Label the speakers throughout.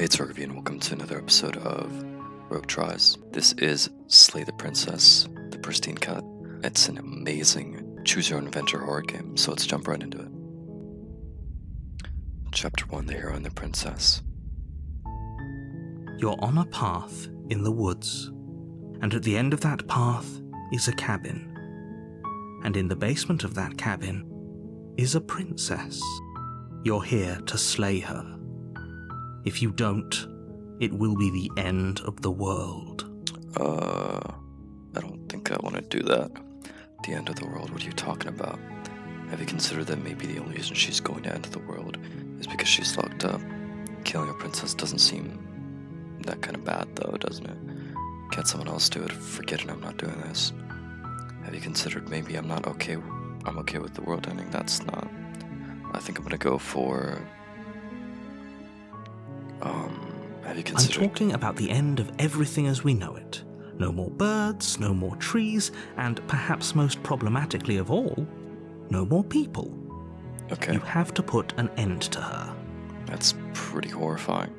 Speaker 1: Hey, it's Roguereview, and welcome to another episode of Rogue Tries. This is Slay the Princess, the pristine cut. It's an amazing choose-your-own-adventure horror game, so let's jump right into it. Chapter 1, The Hero and the Princess.
Speaker 2: You're on a path in the woods, and at the end of that path is a cabin. And in the basement of that cabin is a princess. You're here to slay her. If you don't, it will be the end of the world.
Speaker 1: I don't think I want to do that. The end of the world, what are you talking about? Have you considered that maybe the only reason she's going to enter the world is because she's locked up? Killing a princess doesn't seem that kind of bad, though, doesn't it? Can't someone else do it? Forget it, I'm not doing this. Have you considered maybe I'm okay with the world ending? That's not... I think I'm gonna go for... have you considered...
Speaker 2: I'm talking about the end of everything as we know it. No more birds, no more trees, and perhaps most problematically of all, no more people.
Speaker 1: Okay.
Speaker 2: You have to put an end to her.
Speaker 1: That's pretty horrifying.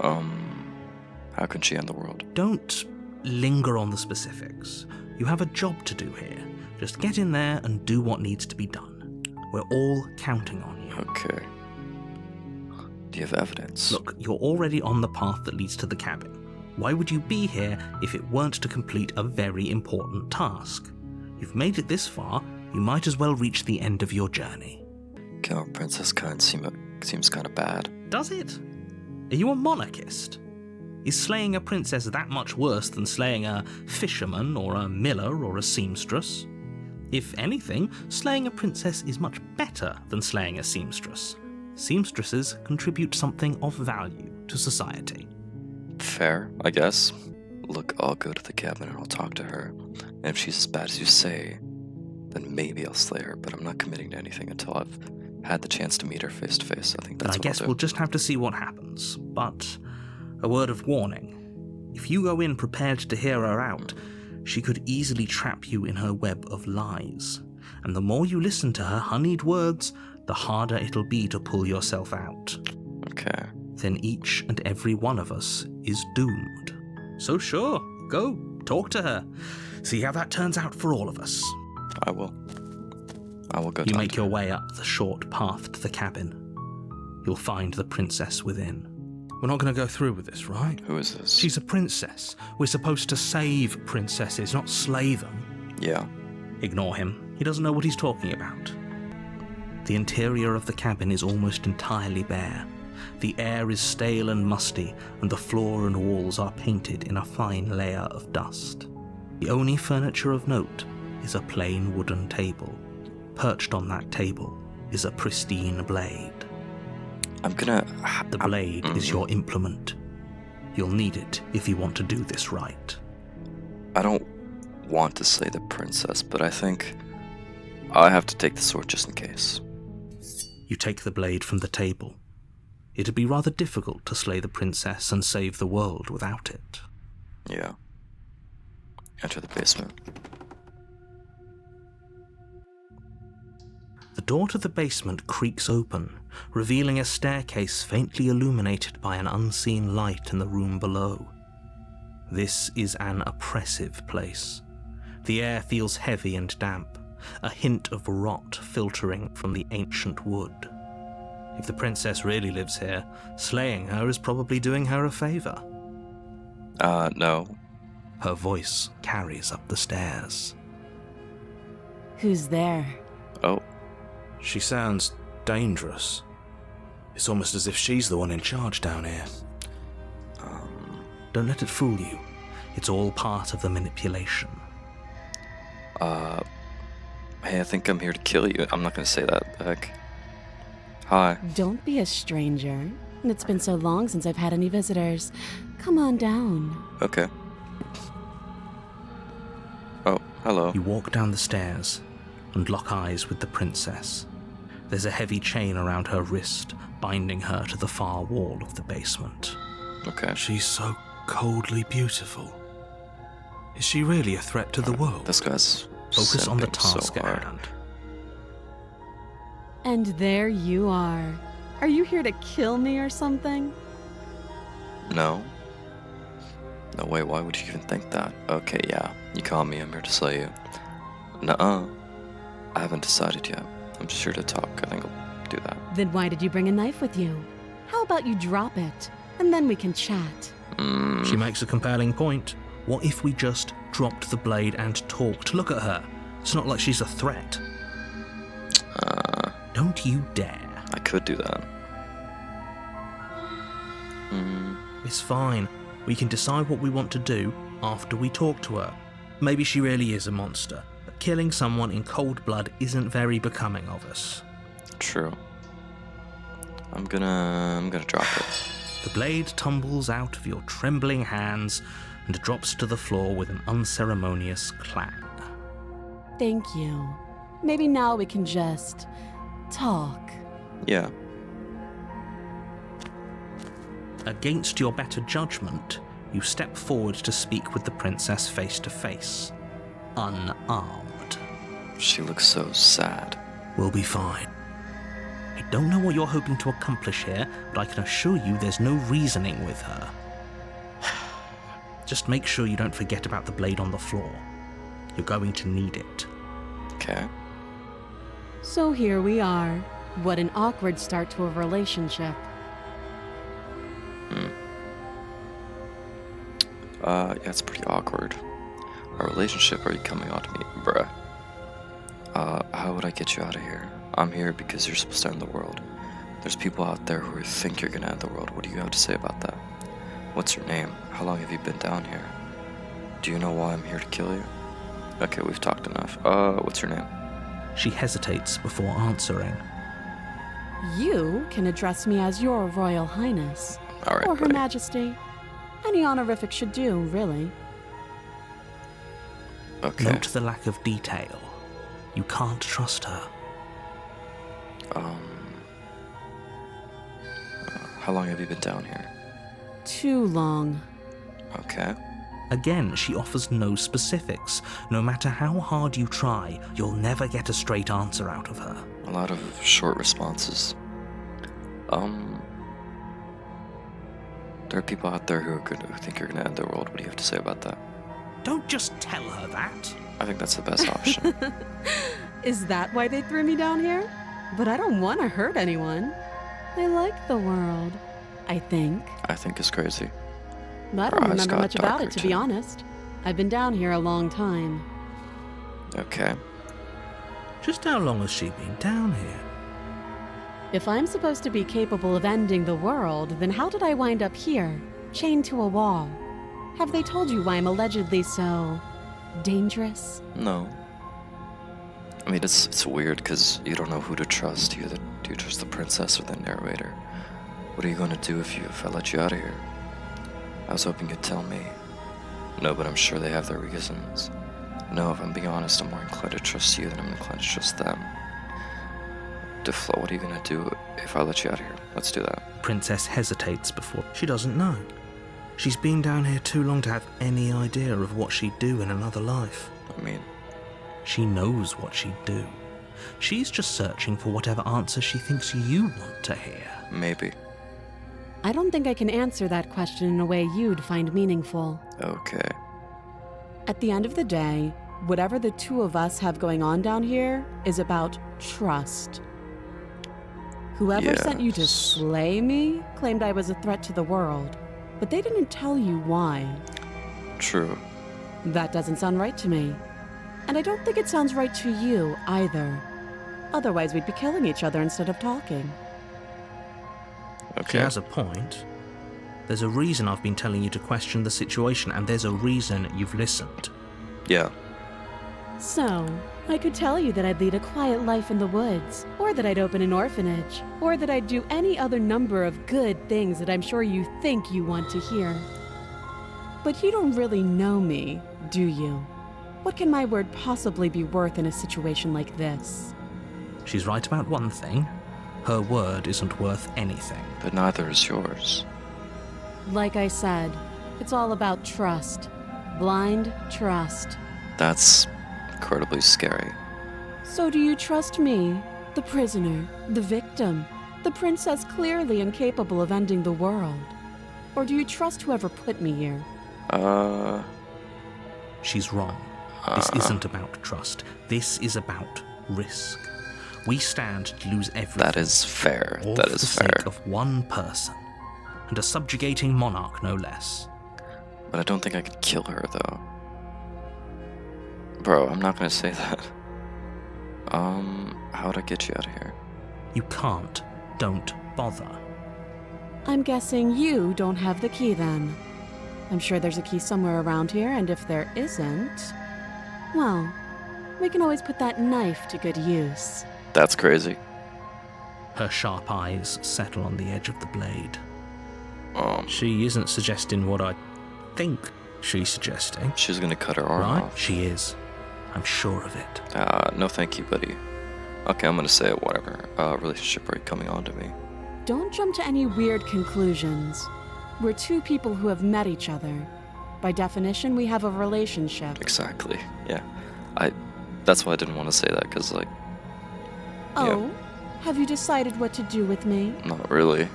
Speaker 1: How can she end the world?
Speaker 2: Don't linger on the specifics. You have a job to do here. Just get in there and do what needs to be done. We're all counting on you.
Speaker 1: Okay. Do you have evidence?
Speaker 2: Look, you're already on the path that leads to the cabin. Why would you be here if it weren't to complete a very important task? You've made it this far, you might as well reach the end of your journey.
Speaker 1: Killing a princess seems kind of bad.
Speaker 2: Does it? Are you a monarchist? Is slaying a princess that much worse than slaying a fisherman or a miller or a seamstress? If anything, slaying a princess is much better than slaying a seamstress. Seamstresses contribute something of value to society.
Speaker 1: Fair, I guess. Look, I'll go to the cabin and I'll talk to her. And if she's as bad as you say, then maybe I'll slay her, but I'm not committing to anything until I've had the chance to meet her face to face. I think that's
Speaker 2: I guess we'll just have to see what happens. But a word of warning. If you go in prepared to hear her out, she could easily trap you in her web of lies. And the more you listen to her honeyed words, the harder it'll be to pull yourself out.
Speaker 1: Okay.
Speaker 2: Then each and every one of us is doomed. So sure, go, talk to her. See how that turns out for all of us.
Speaker 1: I will go.
Speaker 2: You make your way up the short path to the cabin. You'll find the princess within. We're not going to go through with this, right?
Speaker 1: Who is this?
Speaker 2: She's a princess. We're supposed to save princesses, not slay them.
Speaker 1: Yeah.
Speaker 2: Ignore him. He doesn't know what he's talking about. The interior of the cabin is almost entirely bare. The air is stale and musty, and the floor and walls are painted in a fine layer of dust. The only furniture of note is a plain wooden table. Perched on that table is a pristine blade. The blade is your implement. You'll need it if you want to do this right.
Speaker 1: I don't want to slay the princess, but I think I have to take the sword just in case.
Speaker 2: You take the blade from the table. It'd be rather difficult to slay the princess and save the world without it.
Speaker 1: Yeah. Enter the basement.
Speaker 2: The door to the basement creaks open, revealing a staircase faintly illuminated by an unseen light in the room below. This is an oppressive place. The air feels heavy and damp, a hint of rot filtering from the ancient wood. If the princess really lives here, slaying her is probably doing her a favor.
Speaker 1: No.
Speaker 2: Her voice carries up the stairs.
Speaker 3: Who's there?
Speaker 1: Oh.
Speaker 2: She sounds dangerous. It's almost as if she's the one in charge down here. Don't let it fool you. It's all part of the manipulation.
Speaker 1: Hey, I think I'm here to kill you. I'm not gonna say that, heck. Hi.
Speaker 3: Don't be a stranger. It's been so long since I've had any visitors. Come on down.
Speaker 1: Okay. Oh, hello.
Speaker 2: You walk down the stairs and lock eyes with the princess. There's a heavy chain around her wrist, binding her to the far wall of the basement.
Speaker 1: Okay.
Speaker 2: She's so coldly beautiful. Is she really a threat to the world?
Speaker 1: This guy's
Speaker 2: Focus on the task
Speaker 1: so
Speaker 2: at
Speaker 1: hard.
Speaker 2: hand.
Speaker 3: And there you are. Are you here to kill me or something?
Speaker 1: No. No way, why would you even think that? Okay, yeah, you call me, I'm here to slay you. Nuh-uh. I haven't decided yet. I'm just here to talk. I think I'll do that.
Speaker 3: Then why did you bring a knife with you? How about you drop it, and then we can chat?
Speaker 2: She makes a compelling point. What if we just dropped the blade and talked? Look at her. It's not like she's a threat. Don't you dare.
Speaker 1: I could do that.
Speaker 2: It's fine. We can decide what we want to do after we talk to her. Maybe she really is a monster, but killing someone in cold blood isn't very becoming of us.
Speaker 1: True. I'm gonna drop it.
Speaker 2: The blade tumbles out of your trembling hands and drops to the floor with an unceremonious clang.
Speaker 3: Thank you. Maybe now we can just talk.
Speaker 1: Yeah.
Speaker 2: Against your better judgment, you step forward to speak with the princess face to face, unarmed.
Speaker 1: She looks so sad.
Speaker 2: We'll be fine. I don't know what you're hoping to accomplish here, but I can assure you there's no reasoning with her. Just make sure you don't forget about the blade on the floor. You're going to need it.
Speaker 1: Okay.
Speaker 3: So here we are. What an awkward start to a relationship.
Speaker 1: Yeah, it's pretty awkward. Our relationship, are you coming on to me? Bruh. How would I get you out of here? I'm here because you're supposed to end the world. There's people out there who think you're gonna end the world. What do you have to say about that? What's your name? How long have you been down here? Do you know why I'm here to kill you? Okay, we've talked enough. What's your name?
Speaker 2: She hesitates before answering.
Speaker 3: You can address me as your Royal Highness.
Speaker 1: Alright,
Speaker 3: Or Her
Speaker 1: buddy.
Speaker 3: Majesty. Any honorific should do, really.
Speaker 1: Okay.
Speaker 2: Note the lack of detail. You can't trust her.
Speaker 1: How long have you been down here?
Speaker 3: Too long.
Speaker 1: Okay.
Speaker 2: Again, she offers no specifics. No matter how hard you try, you'll never get a straight answer out of her.
Speaker 1: A lot of short responses. There are people out there who think you're gonna end the world. What do you have to say about that?
Speaker 2: Don't just tell her that.
Speaker 1: I think that's the best option.
Speaker 3: Is that why they threw me down here? But I don't want to hurt anyone. I like the world, I think.
Speaker 1: I think it's crazy.
Speaker 3: But I
Speaker 1: Her
Speaker 3: don't
Speaker 1: eyes
Speaker 3: remember
Speaker 1: got
Speaker 3: much about
Speaker 1: darker,
Speaker 3: it, to be
Speaker 1: too.
Speaker 3: honest. I've been down here a long time.
Speaker 1: Okay.
Speaker 2: Just how long has she been down here?
Speaker 3: If I'm supposed to be capable of ending the world, then how did I wind up here, chained to a wall? Have they told you why I'm allegedly so dangerous?
Speaker 1: No. I mean, it's weird because you don't know who to trust. Do you trust the princess or the narrator? What are you going to do if I let you out of here? I was hoping you'd tell me. No, but I'm sure they have their reasons. No, if I'm being honest, I'm more inclined to trust you than I'm inclined to trust them. Deflo, what are you going to do if I let you out of here? Let's do that.
Speaker 2: Princess hesitates before. She doesn't know. She's been down here too long to have any idea of what she'd do in another life.
Speaker 1: I mean,
Speaker 2: She knows what she'd do. She's just searching for whatever answer she thinks you want to hear.
Speaker 1: maybe.
Speaker 3: I don't think I can answer that question in a way you'd find meaningful.
Speaker 1: Okay.
Speaker 3: At the end of the day, whatever the two of us have going on down here is about trust. Whoever sent you to
Speaker 1: Yes.
Speaker 3: slay me claimed I was a threat to the world, but they didn't tell you why.
Speaker 1: True.
Speaker 3: That doesn't sound right to me. And I don't think it sounds right to you either. Otherwise, we'd be killing each other instead of talking.
Speaker 2: She
Speaker 1: Okay.
Speaker 2: has a point. There's a reason I've been telling you to question the situation, and there's a reason you've listened.
Speaker 1: Yeah.
Speaker 3: So, I could tell you that I'd lead a quiet life in the woods, or that I'd open an orphanage, or that I'd do any other number of good things that I'm sure you think you want to hear. But you don't really know me, do you? What can my word possibly be worth in a situation like this?
Speaker 2: She's right about one thing. Her word isn't worth anything.
Speaker 1: But neither is yours.
Speaker 3: Like I said, it's all about trust. Blind trust.
Speaker 1: That's incredibly scary.
Speaker 3: So do you trust me, the prisoner, the victim, The princess clearly incapable of ending the world. Or do you trust whoever put me here?
Speaker 2: She's wrong. This isn't about trust. This is about risk. We stand to lose everything.
Speaker 1: That is fair.
Speaker 2: All
Speaker 1: That
Speaker 2: for
Speaker 1: is
Speaker 2: the
Speaker 1: fair.
Speaker 2: sake of one person. And a subjugating monarch, no less.
Speaker 1: But I don't think I could kill her, though. Bro, I'm not gonna say that. How'd I get you out of here?
Speaker 2: You can't. Don't bother.
Speaker 3: I'm guessing you don't have the key then. I'm sure there's a key somewhere around here, and if there isn't, well, we can always put that knife to good use.
Speaker 1: That's crazy.
Speaker 2: Her sharp eyes settle on the edge of the blade.
Speaker 1: Um,
Speaker 2: She isn't suggesting what I think she's suggesting.
Speaker 1: she's gonna cut her arm
Speaker 2: Right?
Speaker 1: off.
Speaker 2: She is. I'm sure of it.
Speaker 1: No thank you, buddy. Okay, I'm gonna say it, whatever. Relationship break coming on to me.
Speaker 3: Don't jump to any weird conclusions. We're two people who have met each other. By definition, we have a relationship.
Speaker 1: Exactly, yeah. That's why I didn't want to say that, because, like,
Speaker 3: Oh, have you decided what to do with me?
Speaker 1: not really.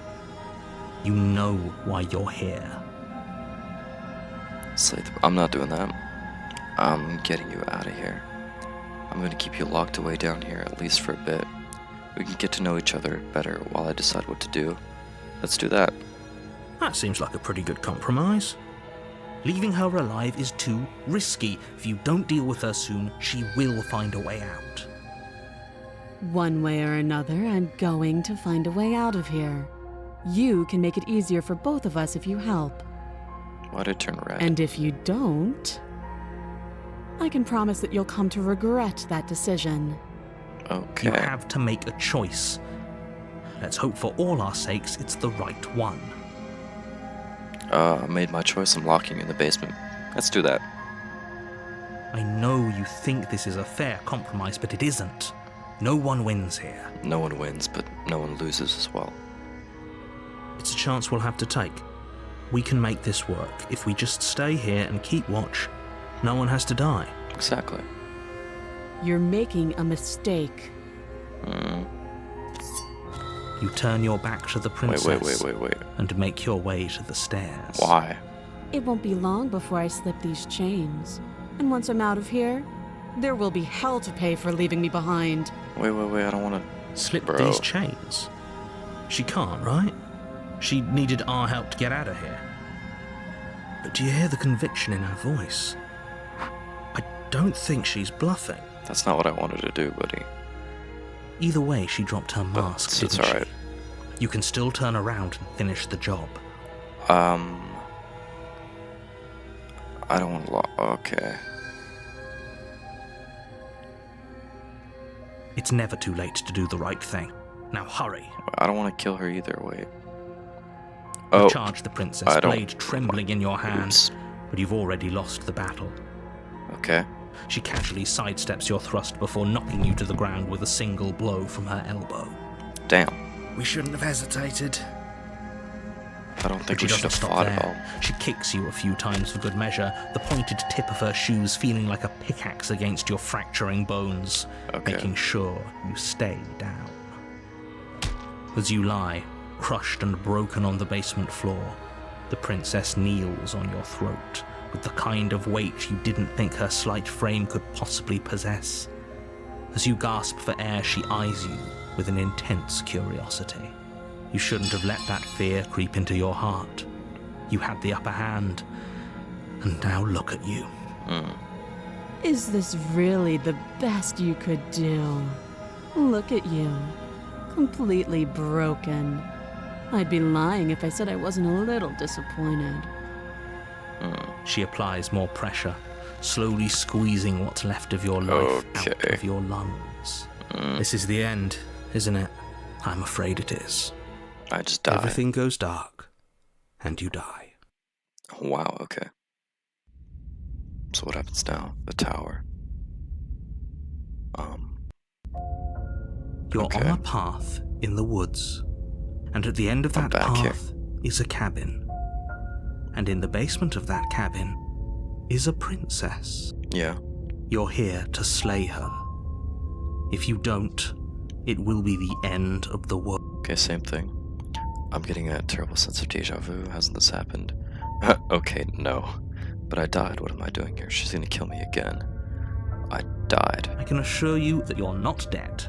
Speaker 2: You know why you're here.
Speaker 1: I'm not doing that. I'm getting you out of here. I'm gonna keep you locked away down here, at least for a bit. We can get to know each other better while I decide what to do. Let's do that.
Speaker 2: That seems like a pretty good compromise. Leaving her alive is too risky. If you don't deal with her soon, she will find a way out.
Speaker 3: One way or another, I'm going to find a way out of here. You can make it easier for both of us if you help.
Speaker 1: Why'd I turn red?
Speaker 3: And if you don't, I can promise that you'll come to regret that decision.
Speaker 1: Okay.
Speaker 2: You have to make a choice. Let's hope for all our sakes it's the right one.
Speaker 1: I made my choice. I'm locking you in the basement. Let's do that.
Speaker 2: I know you think this is a fair compromise, but it isn't. No one wins here.
Speaker 1: No one wins, but no one loses as well.
Speaker 2: It's a chance we'll have to take. We can make this work. If we just stay here and keep watch, no one has to die.
Speaker 1: Exactly.
Speaker 3: You're making a mistake.
Speaker 2: You turn your back to the princess
Speaker 1: Wait.
Speaker 2: and make your way to the stairs.
Speaker 1: Why?
Speaker 3: It won't be long before I slip these chains. And once I'm out of here, there will be hell to pay for leaving me behind.
Speaker 1: Wait, I don't want to...
Speaker 2: Slip
Speaker 1: Bro.
Speaker 2: these chains? She can't, right? She needed our help to get out of here. But do you hear the conviction in her voice? I don't think she's bluffing.
Speaker 1: That's not what I wanted to do, buddy.
Speaker 2: Either way, she dropped her
Speaker 1: But
Speaker 2: mask,
Speaker 1: it's
Speaker 2: didn't
Speaker 1: alright.
Speaker 2: she? You can still turn around and finish the job.
Speaker 1: I don't want to... Okay.
Speaker 2: It's never too late to do the right thing. Now hurry.
Speaker 1: I don't want to kill her either, wait.
Speaker 2: You
Speaker 1: Oh,
Speaker 2: charge the princess,
Speaker 1: I don't-
Speaker 2: blade trembling in your hand,
Speaker 1: oops.
Speaker 2: but you've already lost the battle.
Speaker 1: Okay.
Speaker 2: She casually sidesteps your thrust before knocking you to the ground with a single blow from her elbow.
Speaker 1: Damn.
Speaker 2: We shouldn't have hesitated.
Speaker 1: I don't
Speaker 2: But
Speaker 1: think
Speaker 2: she
Speaker 1: we should
Speaker 2: doesn't
Speaker 1: have
Speaker 2: stop
Speaker 1: fought at all.
Speaker 2: there. She kicks you a few times for good measure, the pointed tip of her shoes feeling like a pickaxe against your fracturing bones,
Speaker 1: Okay.
Speaker 2: making sure you stay down. As you lie, crushed and broken on the basement floor, the princess kneels on your throat with the kind of weight you didn't think her slight frame could possibly possess. As you gasp for air, she eyes you with an intense curiosity. You shouldn't have let that fear creep into your heart. You had the upper hand, and now look at you.
Speaker 3: Is this really the best you could do? Look at you. Completely broken. I'd be lying if I said I wasn't a little disappointed.
Speaker 2: She applies more pressure, slowly squeezing what's left of your life out
Speaker 1: Okay.
Speaker 2: of your lungs. This is the end, isn't it? I'm afraid it is.
Speaker 1: I just died.
Speaker 2: Everything goes dark, and you die.
Speaker 1: Wow, okay. So what happens now? The tower.
Speaker 2: You're
Speaker 1: Okay.
Speaker 2: on a path in the woods, and at the end of
Speaker 1: I'm
Speaker 2: that
Speaker 1: back here.
Speaker 2: path is a cabin. And in the basement of that cabin is a princess.
Speaker 1: Yeah.
Speaker 2: You're here to slay her. If you don't, it will be the end of the world.
Speaker 1: Okay, same thing. I'm getting a terrible sense of deja vu. Hasn't this happened? Okay, no. But I died. What am I doing here? She's gonna kill me again. I died.
Speaker 2: I can assure you that you're not dead.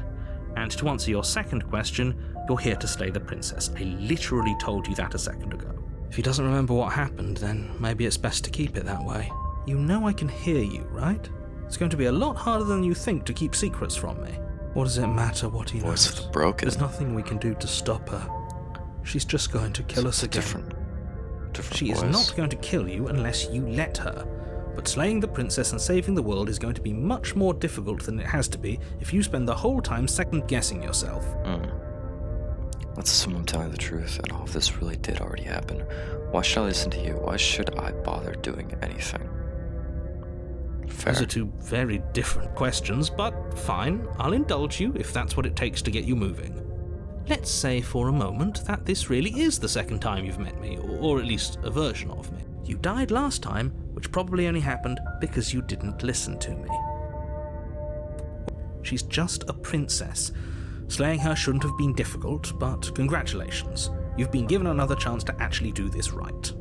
Speaker 2: And to answer your second question, you're here to slay the princess. I literally told you that a second ago. If he doesn't remember what happened, then maybe it's best to keep it that way. You know I can hear you, right? It's going to be a lot harder than you think to keep secrets from me. What does it matter what he knows?
Speaker 1: Voice of the broken.
Speaker 2: There's nothing we can do to stop her. She's just going to kill us again.
Speaker 1: Different
Speaker 2: She is
Speaker 1: voice.
Speaker 2: not going to kill you unless you let her. But slaying the princess and saving the world is going to be much more difficult than it has to be if you spend the whole time second-guessing yourself.
Speaker 1: Let's assume I'm telling the truth, and all of this really did already happen. Why should I listen to you? Why should I bother doing anything? Fair.
Speaker 2: Those are two very different questions, but fine, I'll indulge you if that's what it takes to get you moving. Let's say for a moment that this really is the second time you've met me, or at least a version of me. You died last time, which probably only happened because you didn't listen to me. She's just a princess. Slaying her shouldn't have been difficult, but congratulations. You've been given another chance to actually do this right.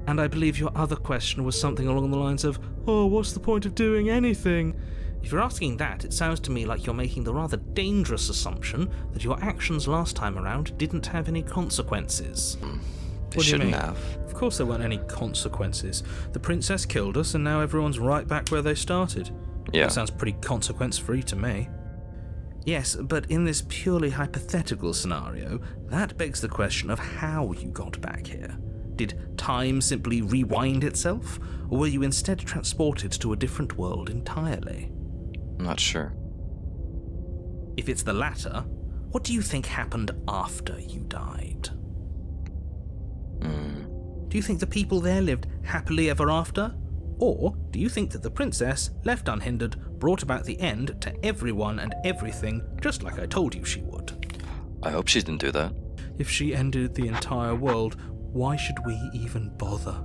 Speaker 2: And I believe your other question was something along the lines of, oh, what's the point of doing anything? If you're asking that, it sounds to me like you're making the rather dangerous assumption that your actions last time around didn't have any consequences.
Speaker 1: They
Speaker 2: What do you
Speaker 1: shouldn't
Speaker 2: mean?
Speaker 1: have.
Speaker 2: Of course there weren't any consequences. The princess killed us and now everyone's right back where they started.
Speaker 1: Yeah.
Speaker 2: That sounds pretty consequence-free to me. Yes, but in this purely hypothetical scenario, that begs the question of how you got back here. Did time simply rewind itself, or were you instead transported to a different world entirely?
Speaker 1: I'm not sure.
Speaker 2: If it's the latter, what do you think happened after you died? Do you think the people there lived happily ever after? Or do you think that the princess, left unhindered, brought about the end to everyone and everything, just like I told you she would?
Speaker 1: I hope she didn't do that.
Speaker 2: If she ended the entire world, why should we even bother?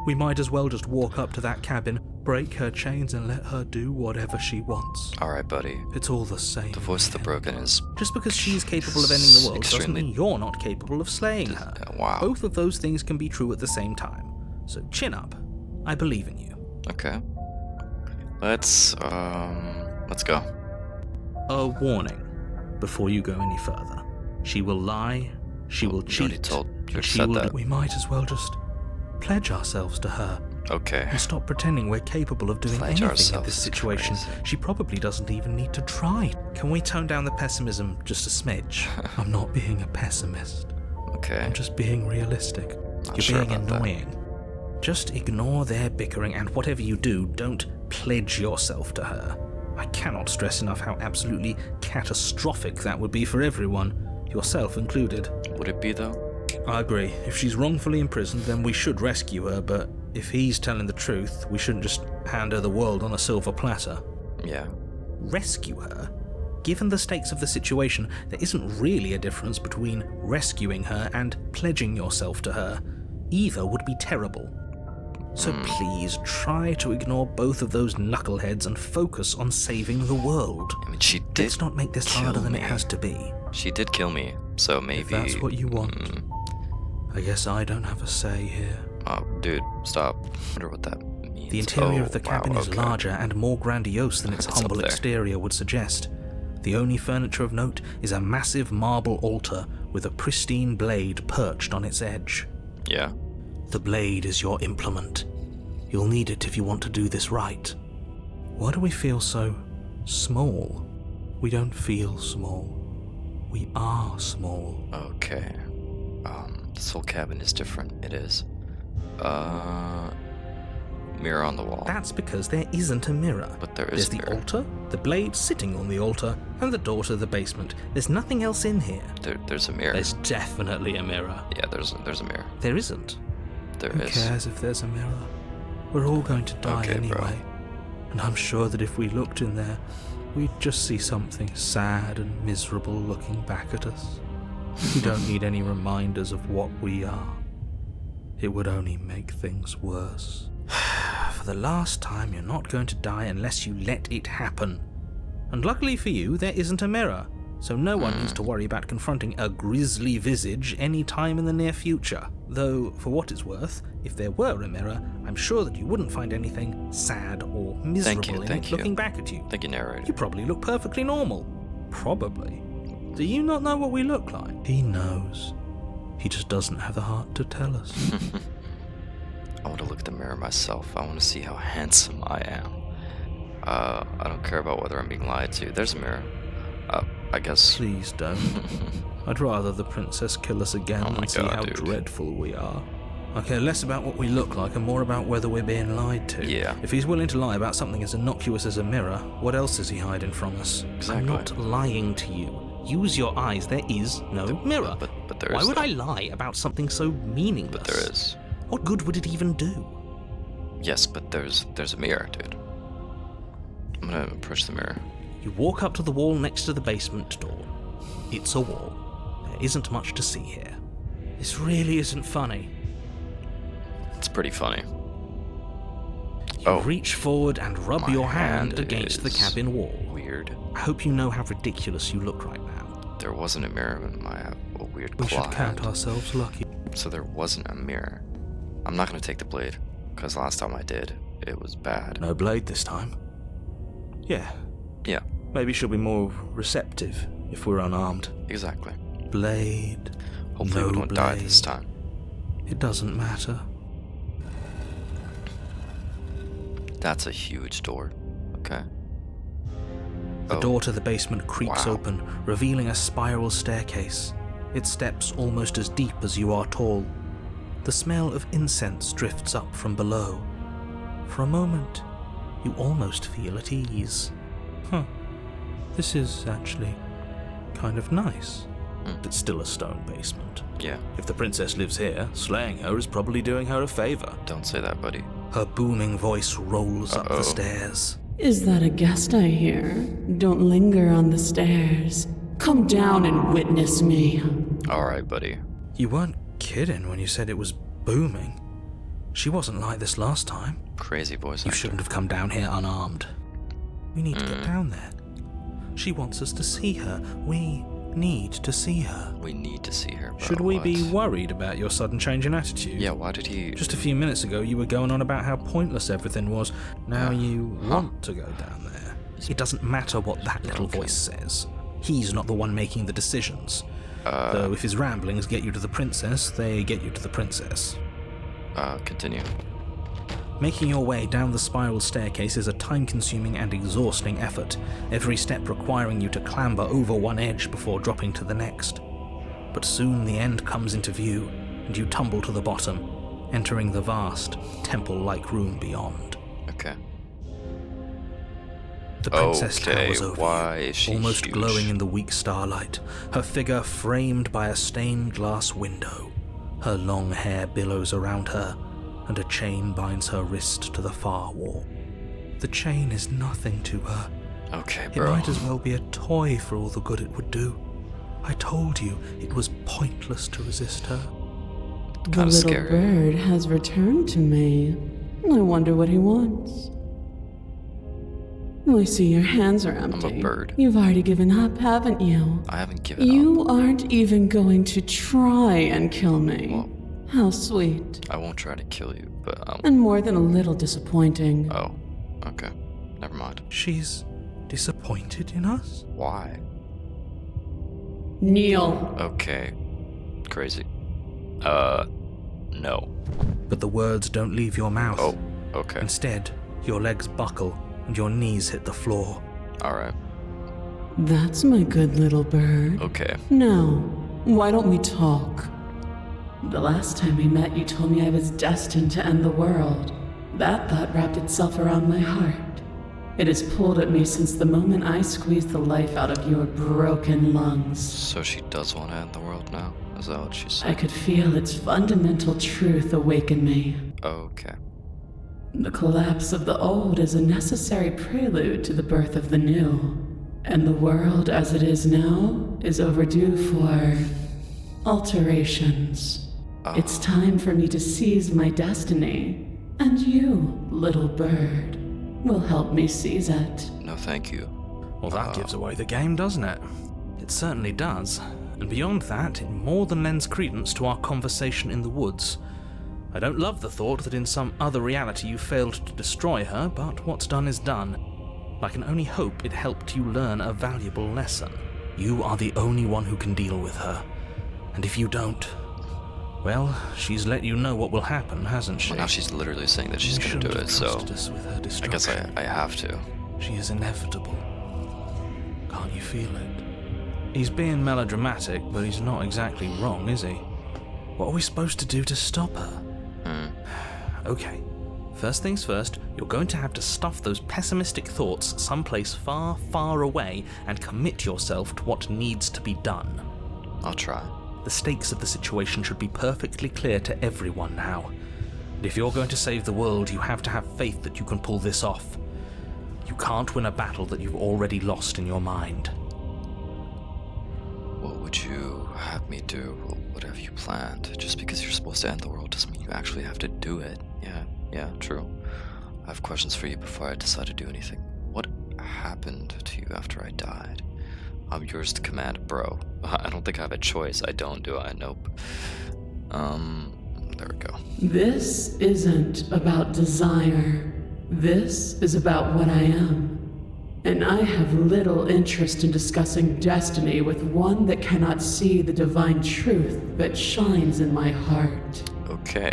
Speaker 2: We might as well just walk up to that cabin, break her chains and let her do whatever she wants.
Speaker 1: Alright, buddy.
Speaker 2: It's all the same.
Speaker 1: The voice of the broken is...
Speaker 2: Just because she's capable of ending the world doesn't
Speaker 1: Extremely-
Speaker 2: mean you're not capable of slaying her.
Speaker 1: Wow.
Speaker 2: Both of those things can be true at the same time. So chin up. I believe in you.
Speaker 1: Okay. Let's go.
Speaker 2: A warning before you go any further. She will lie, she will
Speaker 1: You already
Speaker 2: cheat,
Speaker 1: told- you
Speaker 2: and
Speaker 1: already
Speaker 2: she
Speaker 1: said
Speaker 2: will...
Speaker 1: that.
Speaker 2: We might as well just pledge ourselves to her
Speaker 1: Okay.
Speaker 2: and stop pretending we're capable of doing
Speaker 1: Pledge
Speaker 2: anything in
Speaker 1: ourselves
Speaker 2: this
Speaker 1: is
Speaker 2: situation.
Speaker 1: crazy.
Speaker 2: She probably doesn't even need to try. Can we tone down the pessimism just a smidge? I'm not being a pessimist.
Speaker 1: Okay.
Speaker 2: I'm just being realistic.
Speaker 1: Not
Speaker 2: You're
Speaker 1: sure
Speaker 2: being
Speaker 1: about that.
Speaker 2: annoying. Just ignore their bickering, and whatever you do, don't pledge yourself to her. I cannot stress enough how absolutely catastrophic that would be for everyone, yourself included.
Speaker 1: Would it be, though?
Speaker 2: I agree. If she's wrongfully imprisoned, then we should rescue her, but if he's telling the truth, we shouldn't just hand her the world on a silver platter.
Speaker 1: Yeah.
Speaker 2: Rescue her? Given the stakes of the situation, there isn't really a difference between rescuing her and pledging yourself to her. Either would be terrible. So please, try to ignore both of those knuckleheads and focus on saving the world.
Speaker 1: I mean, she did
Speaker 2: Let's not make this
Speaker 1: kill
Speaker 2: harder than
Speaker 1: me.
Speaker 2: it has to be.
Speaker 1: She did kill me, so maybe...
Speaker 2: If that's what you want. I guess I don't have a say here.
Speaker 1: Oh, dude, stop. I wonder what that means.
Speaker 2: The interior
Speaker 1: Oh,
Speaker 2: of the
Speaker 1: wow,
Speaker 2: cabin is
Speaker 1: okay.
Speaker 2: larger and more grandiose than its
Speaker 1: It's up
Speaker 2: humble
Speaker 1: there.
Speaker 2: exterior would suggest. The only furniture of note is a massive marble altar with a pristine blade perched on its edge.
Speaker 1: Yeah.
Speaker 2: The blade is your implement. You'll need it if you want to do this right. Why do we feel so small? We don't feel small. We are small.
Speaker 1: Okay. This whole cabin is different. It is. Mirror on the wall.
Speaker 2: That's because there isn't a mirror.
Speaker 1: But there
Speaker 2: There's
Speaker 1: is a
Speaker 2: the
Speaker 1: mirror.
Speaker 2: altar, the blade sitting on the altar, and the door to the basement. There's nothing else in here.
Speaker 1: There's a mirror.
Speaker 2: There's definitely a mirror.
Speaker 1: Yeah, there's a mirror.
Speaker 2: There isn't.
Speaker 1: There
Speaker 2: Who
Speaker 1: is.
Speaker 2: cares if there's a mirror? We're all going to die
Speaker 1: Okay, bro.
Speaker 2: anyway. And I'm sure that if we looked in there, we'd just see something sad and miserable looking back at us. We don't need any reminders of what we are. It would only make things worse. For the last time, you're not going to die unless you let it happen. And luckily for you, there isn't a mirror, so no one needs to worry about confronting a grisly visage any time in the near future. Though, for what it's worth, if there were a mirror, I'm sure that you wouldn't find anything sad or miserable in it looking back at you.
Speaker 1: Thank you, narrator.
Speaker 2: You probably look perfectly normal. Probably. Do you not know what we look like? He knows. He just doesn't have the heart to tell us.
Speaker 1: I want to look at the mirror myself. I want to see how handsome I am. I don't care about whether I'm being lied to. There's a mirror. I guess.
Speaker 2: Please don't. I'd rather the princess kill us again and see how dreadful we are. I care less about what we look like and more about whether we're being lied to.
Speaker 1: Yeah.
Speaker 2: If he's willing to lie about something as innocuous as a mirror, what else is he hiding from us?
Speaker 1: Exactly.
Speaker 2: I'm not lying to you. Use your eyes. There is no mirror.
Speaker 1: But there is.
Speaker 2: Why would I lie about something so meaningless?
Speaker 1: But there is.
Speaker 2: What good would it even do?
Speaker 1: Yes, but there's a mirror, dude. I'm gonna approach the mirror.
Speaker 2: You walk up to the wall next to the basement door. It's a wall. There isn't much to see here. This really isn't funny.
Speaker 1: It's pretty funny.
Speaker 2: You reach forward and rub your hand against the cabin wall.
Speaker 1: Weird.
Speaker 2: I hope you know how ridiculous you look right now.
Speaker 1: There wasn't a mirror in my weird
Speaker 2: We
Speaker 1: claw
Speaker 2: should count
Speaker 1: hand.
Speaker 2: ourselves lucky.
Speaker 1: So there wasn't a mirror. I'm not gonna take the blade, because last time I did, it was bad.
Speaker 2: No blade this time. Yeah.
Speaker 1: Yeah,
Speaker 2: Maybe she'll be more receptive if we're unarmed.
Speaker 1: exactly.
Speaker 2: Blade.
Speaker 1: Hopefully
Speaker 2: no
Speaker 1: we don't die
Speaker 2: blade.
Speaker 1: this time.
Speaker 2: It doesn't matter.
Speaker 1: That's a huge door. Okay.
Speaker 2: The door to the basement creaks
Speaker 1: Wow.
Speaker 2: open, revealing a spiral staircase. Its steps almost as deep as you are tall. The smell of incense drifts up from below. For a moment, you almost feel at ease. This is actually kind of nice. It's still a stone basement.
Speaker 1: Yeah,
Speaker 2: If the princess lives here, slaying her is probably doing her a favor.
Speaker 1: don't say that, buddy.
Speaker 2: Her booming voice rolls up
Speaker 1: Uh-oh.
Speaker 2: the stairs.
Speaker 3: Is that a guest I hear? Don't linger on the stairs. Come down and witness me.
Speaker 1: Alright, buddy.
Speaker 2: You weren't kidding when you said it was booming. She wasn't like this last time.
Speaker 1: Crazy voice
Speaker 2: You
Speaker 1: actor.
Speaker 2: shouldn't have come down here unarmed. We need to get down there. She wants us to see her. We need to see her.
Speaker 1: We need to see her, bro.
Speaker 2: Should we be
Speaker 1: What?
Speaker 2: worried about your sudden change in attitude?
Speaker 1: Yeah, why did he...
Speaker 2: Just a few minutes ago, you were going on about how pointless everything was. Now you want to go down there. It doesn't matter what that little voice says. He's not the one making the decisions. Though if his ramblings get you to the princess, they get you to the princess.
Speaker 1: Continue.
Speaker 2: Making your way down the spiral staircase is a time-consuming and exhausting effort, every step requiring you to clamber over one edge before dropping to the next. But soon the end comes into view, and you tumble to the bottom, entering the vast, temple-like room beyond.
Speaker 1: Okay.
Speaker 2: The princess
Speaker 1: Okay,
Speaker 2: towers over
Speaker 1: why
Speaker 2: you,
Speaker 1: is she
Speaker 2: almost
Speaker 1: huge?
Speaker 2: glowing in the weak starlight, her figure framed by a stained glass window. Her long hair billows around her, and a chain binds her wrist to the far wall. The chain is nothing to her.
Speaker 1: Okay,
Speaker 2: It
Speaker 1: bro.
Speaker 2: might as well be a toy for all the good it would do. I told you it was pointless to resist her.
Speaker 3: The
Speaker 1: Kinda
Speaker 3: little
Speaker 1: scary.
Speaker 3: bird has returned to me. I wonder what he wants. I see your hands are empty.
Speaker 1: bird.
Speaker 3: You've already given up, haven't you?
Speaker 1: I haven't given up.
Speaker 3: You aren't even going to try and kill me.
Speaker 1: Well-
Speaker 3: How sweet.
Speaker 1: I won't try to kill you, but
Speaker 3: And more than a little disappointing.
Speaker 1: Oh, okay. Never mind.
Speaker 2: She's disappointed in us?
Speaker 1: Why?
Speaker 3: Kneel.
Speaker 1: Okay. Crazy. No.
Speaker 2: But the words don't leave your mouth.
Speaker 1: Oh, okay.
Speaker 2: Instead, your legs buckle and your knees hit the floor.
Speaker 1: Alright.
Speaker 3: That's my good little bird.
Speaker 1: Okay.
Speaker 3: Now, why don't we talk? The last time we met, you told me I was destined to end the world. That thought wrapped itself around my heart. It has pulled at me since the moment I squeezed the life out of your broken lungs.
Speaker 1: So she does want to end the world now? Is that what she said?
Speaker 3: I could feel its fundamental truth awaken me.
Speaker 1: Okay.
Speaker 3: The collapse of the old is a necessary prelude to the birth of the new. And the world as it is now is overdue for alterations. It's time for me to seize my destiny. And you, little bird, will help me seize it.
Speaker 1: No, thank you.
Speaker 2: Well, that gives away the game, doesn't it? it certainly does. And beyond that, it more than lends credence to our conversation in the woods. I don't love the thought that in some other reality you failed to destroy her, but what's done is done. I can only hope it helped you learn a valuable lesson. You are the only one who can deal with her. And if you don't, well, she's let you know what will happen, hasn't she?
Speaker 1: Well, now she's literally saying that she's going to do it, so
Speaker 2: us with her
Speaker 1: I guess I have to.
Speaker 2: She is inevitable. Can't you feel it? He's being melodramatic, but he's not exactly wrong, is he? What are we supposed to do to stop her? Okay. First things first, you're going to have to stuff those pessimistic thoughts someplace far, far away and commit yourself to what needs to be done.
Speaker 1: I'll try.
Speaker 2: The stakes of the situation should be perfectly clear to everyone now. And if you're going to save the world, you have to have faith that you can pull this off. You can't win a battle that you've already lost in your mind.
Speaker 1: What would you have me do? What have you planned? Just because you're supposed to end the world doesn't mean you actually have to do it. Yeah, true. I have questions for you before I decide to do anything. What happened to you after I died? I'm yours to command, bro. I don't think I have a choice. I don't, do I? Nope. There we go.
Speaker 3: This isn't about desire. This is about what I am. And I have little interest in discussing destiny with one that cannot see the divine truth that shines in my heart.
Speaker 1: Okay.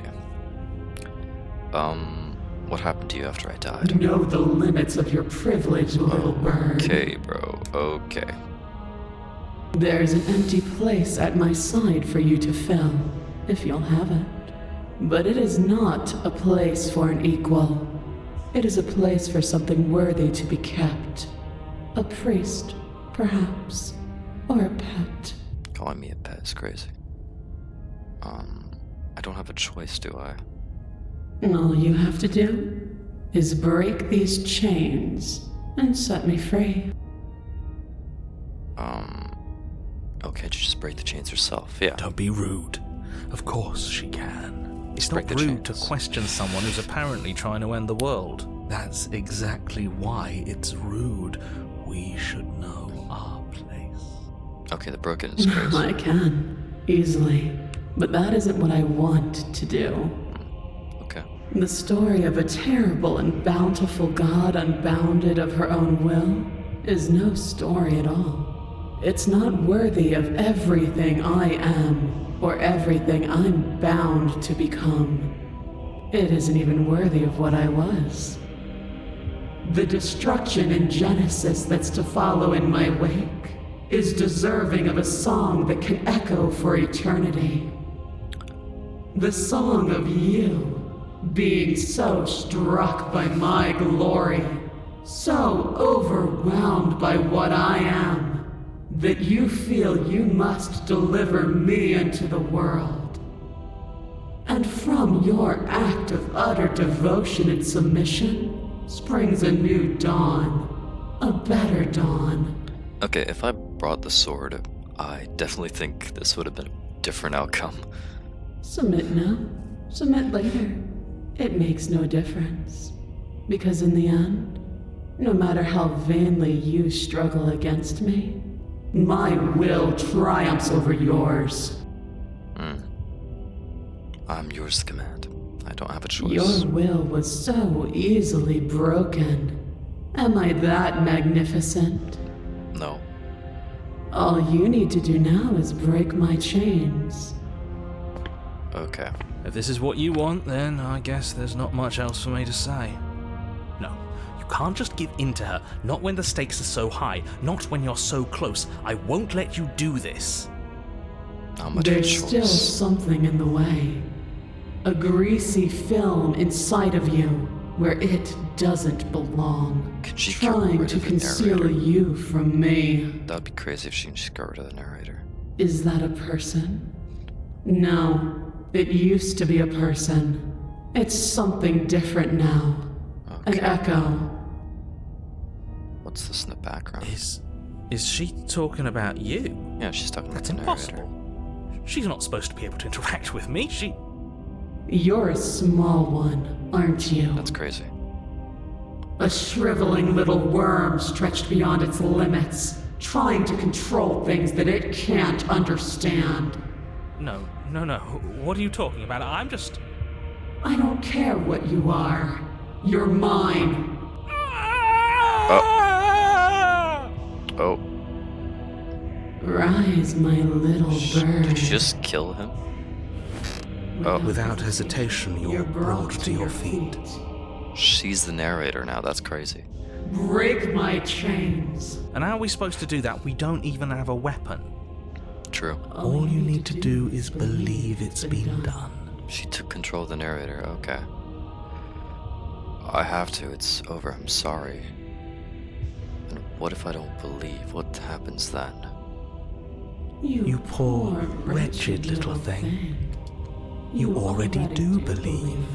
Speaker 1: What happened to you after I died?
Speaker 3: Know the limits of your privilege, little bird.
Speaker 1: Okay, bro. Okay.
Speaker 3: There's an empty place at my side for you to fill, if you'll have it. But it is not a place for an equal. It is a place for something worthy to be kept. A priest, perhaps, or a pet.
Speaker 1: Calling me a pet is crazy. I don't have a choice, do I?
Speaker 3: All you have to do is break these chains and set me free.
Speaker 1: Oh, can't you just break the chains yourself? Yeah.
Speaker 2: Don't be rude. Of course she can. It's
Speaker 1: Break
Speaker 2: not
Speaker 1: the
Speaker 2: rude to
Speaker 1: chains.
Speaker 2: question someone who's apparently trying to end the world. That's exactly why it's rude. We should know our place.
Speaker 1: Okay, the broken is crazy.
Speaker 3: I can, easily. But that isn't what I want to do.
Speaker 1: Okay.
Speaker 3: The story of a terrible and bountiful God unbounded of her own will is no story at all. It's not worthy of everything I am or everything I'm bound to become. It isn't even worthy of what I was. The destruction in Genesis that's to follow in my wake is deserving of a song that can echo for eternity. The song of you being so struck by my glory, so overwhelmed by what I am, that you feel you must deliver me into the world. And from your act of utter devotion and submission springs a new dawn, a better dawn.
Speaker 1: Okay, if I brought the sword, I definitely think this would have been a different outcome.
Speaker 3: Submit now, submit later. It makes no difference. Because in the end, no matter how vainly you struggle against me, my will triumphs over yours.
Speaker 1: I'm yours to command. I don't have a choice.
Speaker 3: Your will was so easily broken. Am I that magnificent?
Speaker 1: No.
Speaker 3: All you need to do now is break my chains.
Speaker 1: Okay.
Speaker 2: If this is what you want, then I guess there's not much else for me to say. No, you can't just give in to her, not when the stakes are so high, not when you're so close. I won't let you do this.
Speaker 1: Not much of a
Speaker 3: There's
Speaker 1: choice.
Speaker 3: still something in the way. A greasy film inside of you where it doesn't belong.
Speaker 1: Could she get
Speaker 3: Trying
Speaker 1: rid
Speaker 3: to
Speaker 1: of the
Speaker 3: conceal
Speaker 1: narrator?
Speaker 3: you from me.
Speaker 1: That'd be crazy if she can just get rid of the narrator.
Speaker 3: Is that a person? No, it used to be a person. It's something different now. An
Speaker 1: Okay.
Speaker 3: echo.
Speaker 1: What's this in the background?
Speaker 2: Is she talking about you?
Speaker 1: Yeah, she's talking about
Speaker 2: That's
Speaker 1: the
Speaker 2: impossible.
Speaker 1: narrator.
Speaker 2: She's not supposed to be able to interact with me.
Speaker 3: You're a small one, aren't you?
Speaker 1: That's crazy.
Speaker 3: A shriveling little worm stretched beyond its limits,
Speaker 4: trying to control things that it can't understand.
Speaker 2: No. What are you talking about? I'm just...
Speaker 4: I don't care what you are. You're mine.
Speaker 1: Oh,
Speaker 4: Rise, my little bird.
Speaker 1: did you just kill him?
Speaker 2: Without hesitation, you're brought to your feet.
Speaker 1: She's the narrator now, that's crazy.
Speaker 4: Break my chains.
Speaker 2: And how are we supposed to do that? We don't even have a weapon.
Speaker 1: True.
Speaker 2: All you need to do is believe it's been done.
Speaker 1: She took control of the narrator, okay. I have to, it's over, I'm sorry. And what if I don't believe? What happens then?
Speaker 2: You poor, wretched little thing. You already do believe.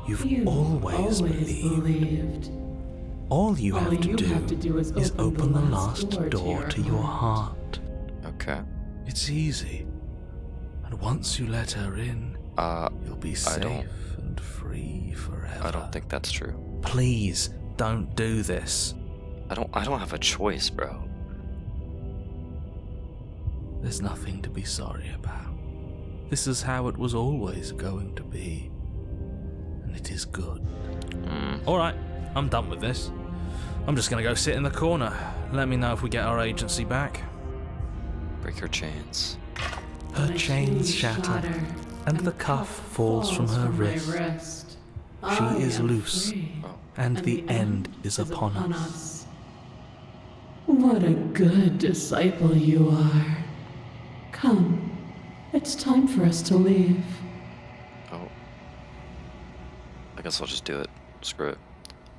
Speaker 2: You've always believed. All you have to do is open the last door to your heart.
Speaker 1: Okay.
Speaker 2: It's easy. And once you let her in, you'll be safe and free forever.
Speaker 1: I don't think that's true.
Speaker 2: Please, don't do this.
Speaker 1: I don't have a choice, bro.
Speaker 2: There's nothing to be sorry about. This is how it was always going to be. And it is good. Alright, I'm done with this. I'm just gonna go sit in the corner. Let me know if we get our agency back.
Speaker 1: Break her chains.
Speaker 2: Her chains shatter, and the cuff falls from her wrist. She is loose, and the end is upon us.
Speaker 4: What a good disciple you are. Come, it's time for us to leave.
Speaker 1: Oh. I guess I'll just do it. Screw it.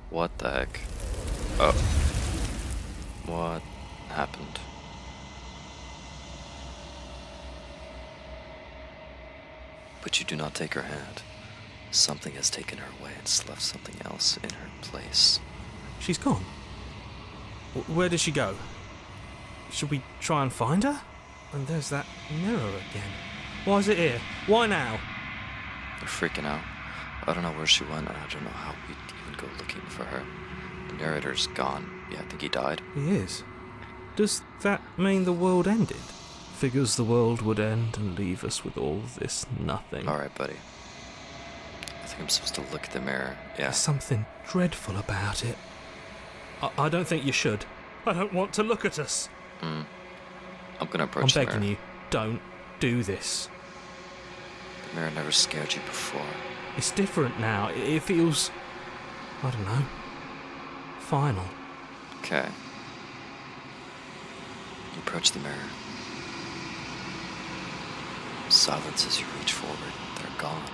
Speaker 1: What the heck? Oh. What happened? But you do not take her hand. Something has taken her away and left something else in her place.
Speaker 2: She's gone. Where did she go? Should we try and find her? And there's that mirror again. Why is it here? Why now?
Speaker 1: They're freaking out. I don't know where she went, and I don't know how we'd even go looking for her. The narrator's gone. Yeah, I think he died.
Speaker 2: He is. Does that mean the world ended? Figures the world would end and leave us with all this nothing.
Speaker 1: Alright, buddy. I think I'm supposed to look at the mirror. Yeah.
Speaker 2: There's something dreadful about it. I don't think you should. I don't want to look at us.
Speaker 1: I'm gonna approach
Speaker 2: I'm
Speaker 1: the
Speaker 2: begging
Speaker 1: mirror.
Speaker 2: you, don't do this.
Speaker 1: The mirror never scared you before.
Speaker 2: It's different now. It feels... I don't know. Final.
Speaker 1: Okay. You approach the mirror. Silence as you reach forward. They're gone.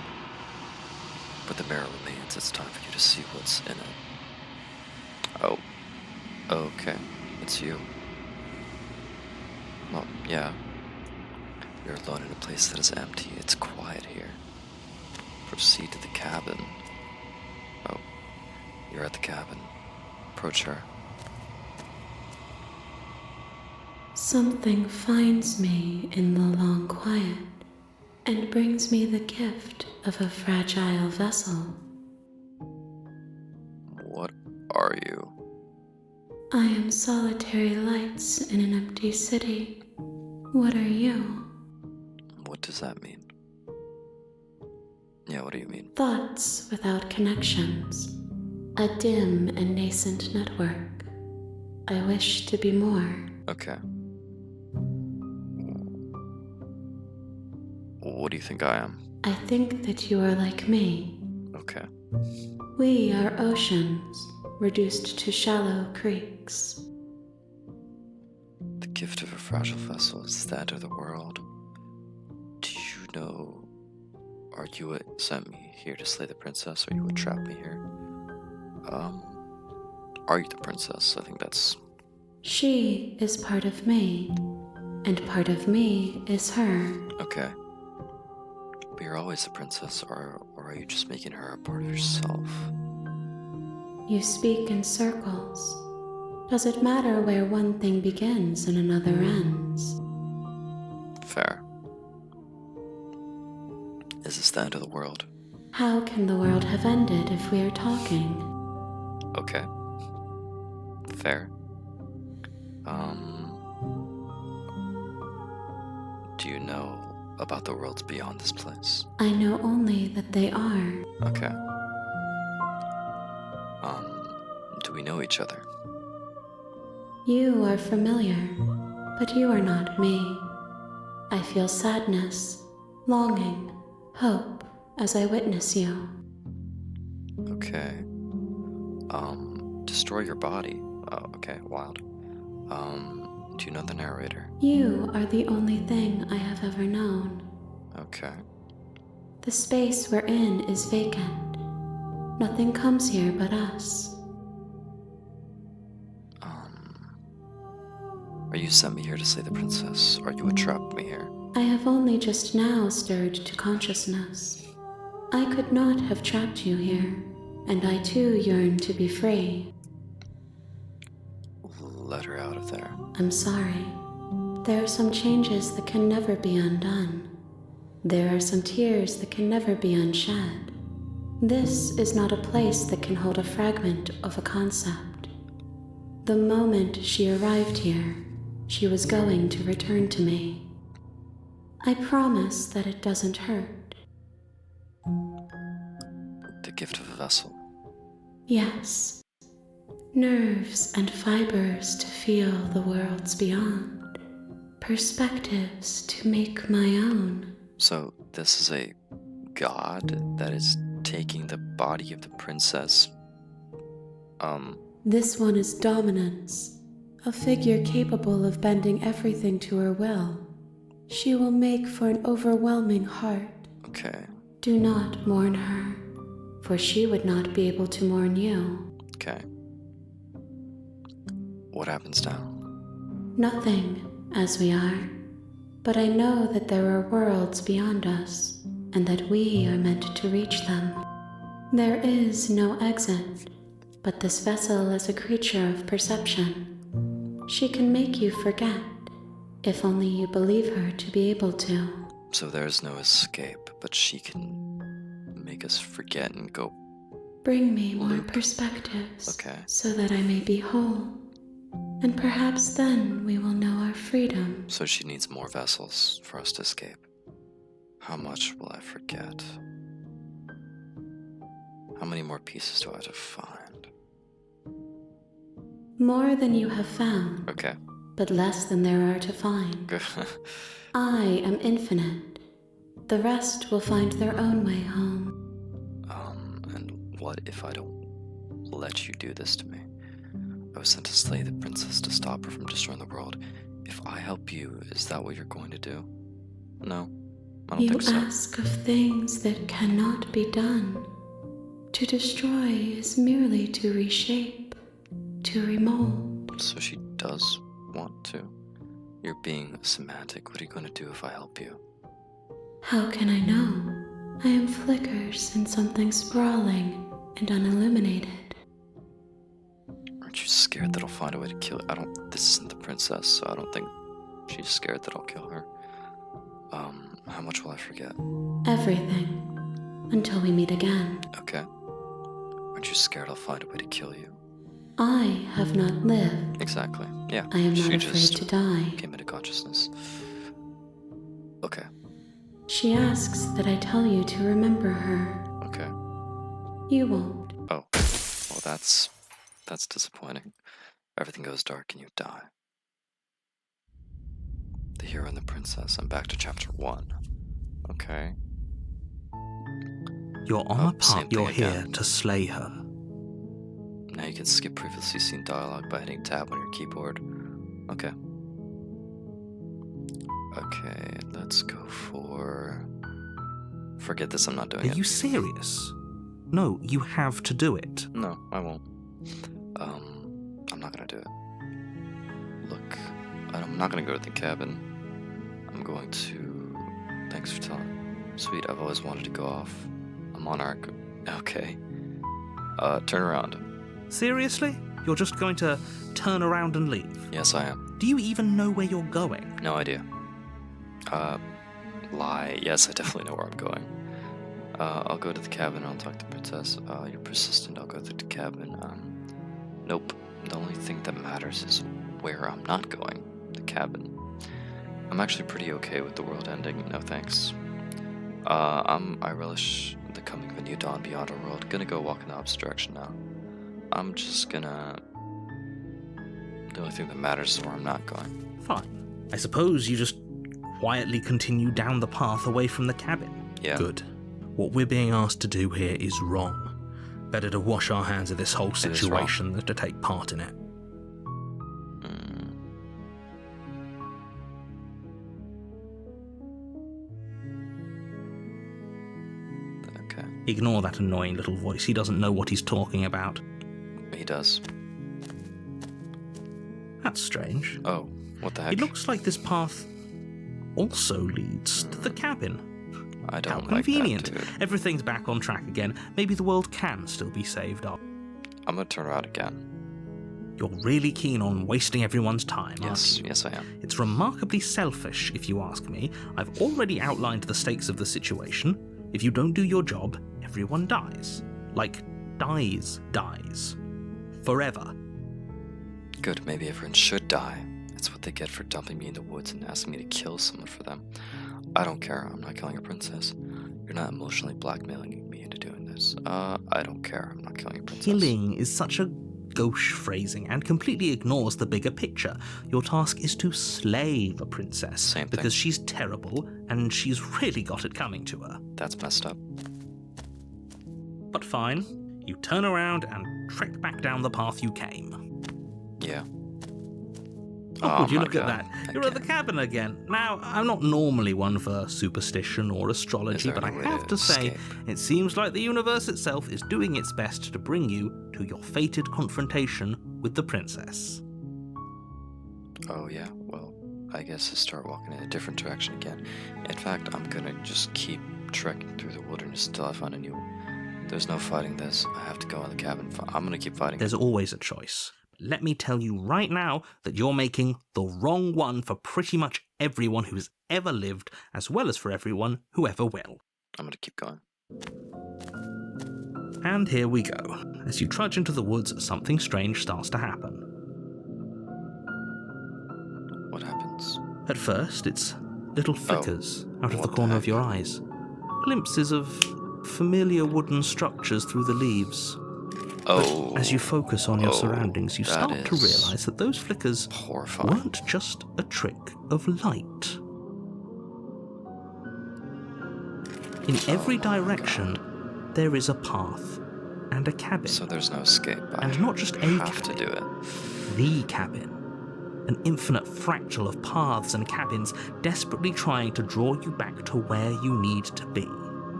Speaker 1: But the mirror remains. It's time for you to see what's in it. Oh. Okay. It's you. Well, yeah. You're alone in a place that is empty. It's quiet here. Proceed to the cabin. Oh. You're at the cabin. Approach her.
Speaker 3: Something finds me in the long quiet and brings me the gift of a fragile vessel.
Speaker 1: What are you?
Speaker 3: I am solitary lights in an empty city. What are you?
Speaker 1: What does that mean? Yeah, what do you mean?
Speaker 3: Thoughts without connections. A dim and nascent network. I wish to be more.
Speaker 1: Okay. What do you think I am?
Speaker 3: I think that you are like me.
Speaker 1: Okay.
Speaker 3: We are oceans, reduced to shallow creeks.
Speaker 1: The gift of a fragile vessel is the end of the world. Do you know... Are you what sent me here to slay the princess? Or you what trapped me here? Are you the princess? I think that's...
Speaker 3: She is part of me, and part of me is her.
Speaker 1: Okay. But you're always the princess, or are you just making her a part of yourself?
Speaker 3: You speak in circles. Does it matter where one thing begins and another ends?
Speaker 1: Fair. Is this the end of the world?
Speaker 3: How can the world have ended if we are talking?
Speaker 1: Okay. Fair. do you know about the worlds beyond this place?
Speaker 4: I know only that they are.
Speaker 1: Okay. Do we know each other?
Speaker 4: You are familiar, but you are not me. I feel sadness, longing, hope as I witness you.
Speaker 1: Okay. Destroy your body. Oh, okay, wild. Do you know the narrator?
Speaker 4: You are the only thing I have ever known.
Speaker 1: Okay.
Speaker 4: The space we're in is vacant. Nothing comes here but us.
Speaker 1: Are you sent me here to slay the princess, or you would trap me here?
Speaker 4: I have only just now stirred to consciousness. I could not have trapped you here, and I too yearn to be free.
Speaker 1: Let her out of there.
Speaker 4: I'm sorry. There are some changes that can never be undone. There are some tears that can never be unshed. This is not a place that can hold a fragment of a concept. The moment she arrived here, she was going to return to me. I promise that it doesn't hurt.
Speaker 1: The gift of a vessel.
Speaker 4: Yes. Nerves and fibers to feel the worlds beyond. Perspectives to make my own.
Speaker 1: So, this is a god that is taking the body of the princess.
Speaker 4: This one is dominance, a figure capable of bending everything to her will. She will make for an overwhelming heart.
Speaker 1: Okay.
Speaker 4: Do not mourn her, for she would not be able to mourn you.
Speaker 1: Okay. What happens now?
Speaker 4: Nothing, as we are. But I know that there are worlds beyond us, and that we are meant to reach them. There is no exit, but this vessel is a creature of perception. She can make you forget, if only you believe her to be able to.
Speaker 1: So there's no escape, but she can make us forget and go.
Speaker 4: Bring me more
Speaker 1: Loop.
Speaker 4: perspectives,
Speaker 1: Okay.
Speaker 4: so that I may be whole. And perhaps then we will know our freedom.
Speaker 1: So she needs more vessels for us to escape. How much will I forget? How many more pieces do I have to find?
Speaker 4: More than you have found,
Speaker 1: Okay.
Speaker 4: but less than there are to find.
Speaker 1: Good.
Speaker 4: I am infinite. The rest will find their own way home.
Speaker 1: And what if I don't let you do this to me? I was sent to slay the princess to stop her from destroying the world. If I help you, is that what you're going to do? No, I don't
Speaker 4: You
Speaker 1: think so.
Speaker 4: ask of things that cannot be done. To destroy is merely to reshape, to remold.
Speaker 1: So she does want to. You're being semantic. What are you going to do if I help you?
Speaker 4: How can I know? I am flickers in something sprawling and unilluminated.
Speaker 1: Aren't you scared that I'll find a way to kill her? This isn't the princess, so I don't think she's scared that I'll kill her. How much will I forget?
Speaker 4: Everything. Until we meet again.
Speaker 1: Okay. Aren't you scared I'll find a way to kill you?
Speaker 4: I have not lived.
Speaker 1: Exactly. Yeah.
Speaker 4: I am
Speaker 1: she
Speaker 4: not afraid
Speaker 1: just
Speaker 4: to die.
Speaker 1: came into consciousness. Okay.
Speaker 4: She asks that I tell you to remember her.
Speaker 1: Okay.
Speaker 4: You won't.
Speaker 1: Oh. Well, that's disappointing. Everything goes dark and you die. The hero and the princess. I'm back to chapter 1. Okay.
Speaker 2: You're on
Speaker 1: Oh,
Speaker 2: the
Speaker 1: same
Speaker 2: path. You're
Speaker 1: thing
Speaker 2: here
Speaker 1: again.
Speaker 2: to slay her.
Speaker 1: Now you can skip previously seen dialogue by hitting tab on your keyboard. Okay. Okay, let's go for... Forget this, I'm not doing
Speaker 2: Are
Speaker 1: it.
Speaker 2: you serious? No, you have to do it.
Speaker 1: No, I won't. I'm not gonna do it. Look, I'm not gonna go to the cabin. I'm going to... Thanks for telling. Sweet, I've always wanted to go off. A monarch. Okay. Turn around.
Speaker 2: Seriously? You're just going to turn around and leave?
Speaker 1: Yes, I am.
Speaker 2: Do you even know where you're going?
Speaker 1: No idea. Lie. Yes, I definitely know where I'm going. I'll go to the cabin and I'll talk to the princess. You're persistent, I'll go to the cabin. Nope. The only thing that matters is where I'm not going. The cabin. I'm actually pretty okay with the world ending. No thanks. I relish the coming of a new dawn beyond our world. Gonna go walk in the opposite direction now. I'm just gonna... The only thing that matters is where I'm not going.
Speaker 2: Fine. I suppose you just quietly continue down the path away from the cabin.
Speaker 1: Yeah.
Speaker 2: Good. What we're being asked to do here is wrong. Better to wash our hands of this whole situation than to take part in it.
Speaker 1: Okay.
Speaker 2: Ignore that annoying little voice. He doesn't know what he's talking about.
Speaker 1: He does.
Speaker 2: That's strange.
Speaker 1: Oh, what the heck?
Speaker 2: It looks like this path also leads to the cabin.
Speaker 1: I don't
Speaker 2: How
Speaker 1: like
Speaker 2: convenient.
Speaker 1: that, dude.
Speaker 2: Everything's back on track again. Maybe the world can still be saved up.
Speaker 1: I'm gonna turn around again.
Speaker 2: You're really keen on wasting everyone's time,
Speaker 1: Yes,
Speaker 2: aren't you?
Speaker 1: yes I am.
Speaker 2: It's remarkably selfish, if you ask me. I've already outlined the stakes of the situation. If you don't do your job, everyone dies. Like, dies. Forever.
Speaker 1: Good, maybe everyone should die. That's what they get for dumping me in the woods and asking me to kill someone for them. I don't care, I'm not killing a princess. You're not emotionally blackmailing me into doing this. I don't care, I'm not killing a princess.
Speaker 2: Killing is such a gauche phrasing and completely ignores the bigger picture. Your task is to slay the princess.
Speaker 1: Same thing.
Speaker 2: Because she's terrible and she's really got it coming to her.
Speaker 1: That's messed up.
Speaker 2: But fine, you turn around and trek back down the path you came.
Speaker 1: Yeah.
Speaker 2: Oh, would you
Speaker 1: my
Speaker 2: look at
Speaker 1: God.
Speaker 2: that? You're at the cabin again. Now, I'm not normally one for superstition or astrology,
Speaker 1: Is there
Speaker 2: but I
Speaker 1: any way
Speaker 2: have
Speaker 1: to
Speaker 2: to say,
Speaker 1: escape?
Speaker 2: it seems like the universe itself is doing its best to bring you to your fated confrontation with the princess.
Speaker 1: Oh yeah, well, I guess I start walking in a different direction again. In fact, I'm gonna just keep trekking through the wilderness until I find a new... There's no fighting this. I have to go in the cabin. I'm gonna keep fighting.
Speaker 2: There's always a choice. Let me tell you right now that you're making the wrong one for pretty much everyone who's ever lived, as well as for everyone who ever will.
Speaker 1: I'm gonna keep going.
Speaker 2: And here we go. As you trudge into the woods, something strange starts to happen.
Speaker 1: What happens?
Speaker 2: At first, it's little flickers out of
Speaker 1: what
Speaker 2: the
Speaker 1: the
Speaker 2: corner of
Speaker 1: heck?
Speaker 2: your eyes. Glimpses of familiar wooden structures through the leaves.
Speaker 1: Oh,
Speaker 2: As you focus on your surroundings, you
Speaker 1: that
Speaker 2: start to
Speaker 1: is
Speaker 2: realize that those flickers
Speaker 1: horrifying.
Speaker 2: weren't just a trick of light. In every direction, there is a path and a cabin.
Speaker 1: So there's no escape.
Speaker 2: And not just a
Speaker 1: have to
Speaker 2: cabin.
Speaker 1: do it.
Speaker 2: The cabin. An infinite fractal of paths and cabins desperately trying to draw you back to where you need to be.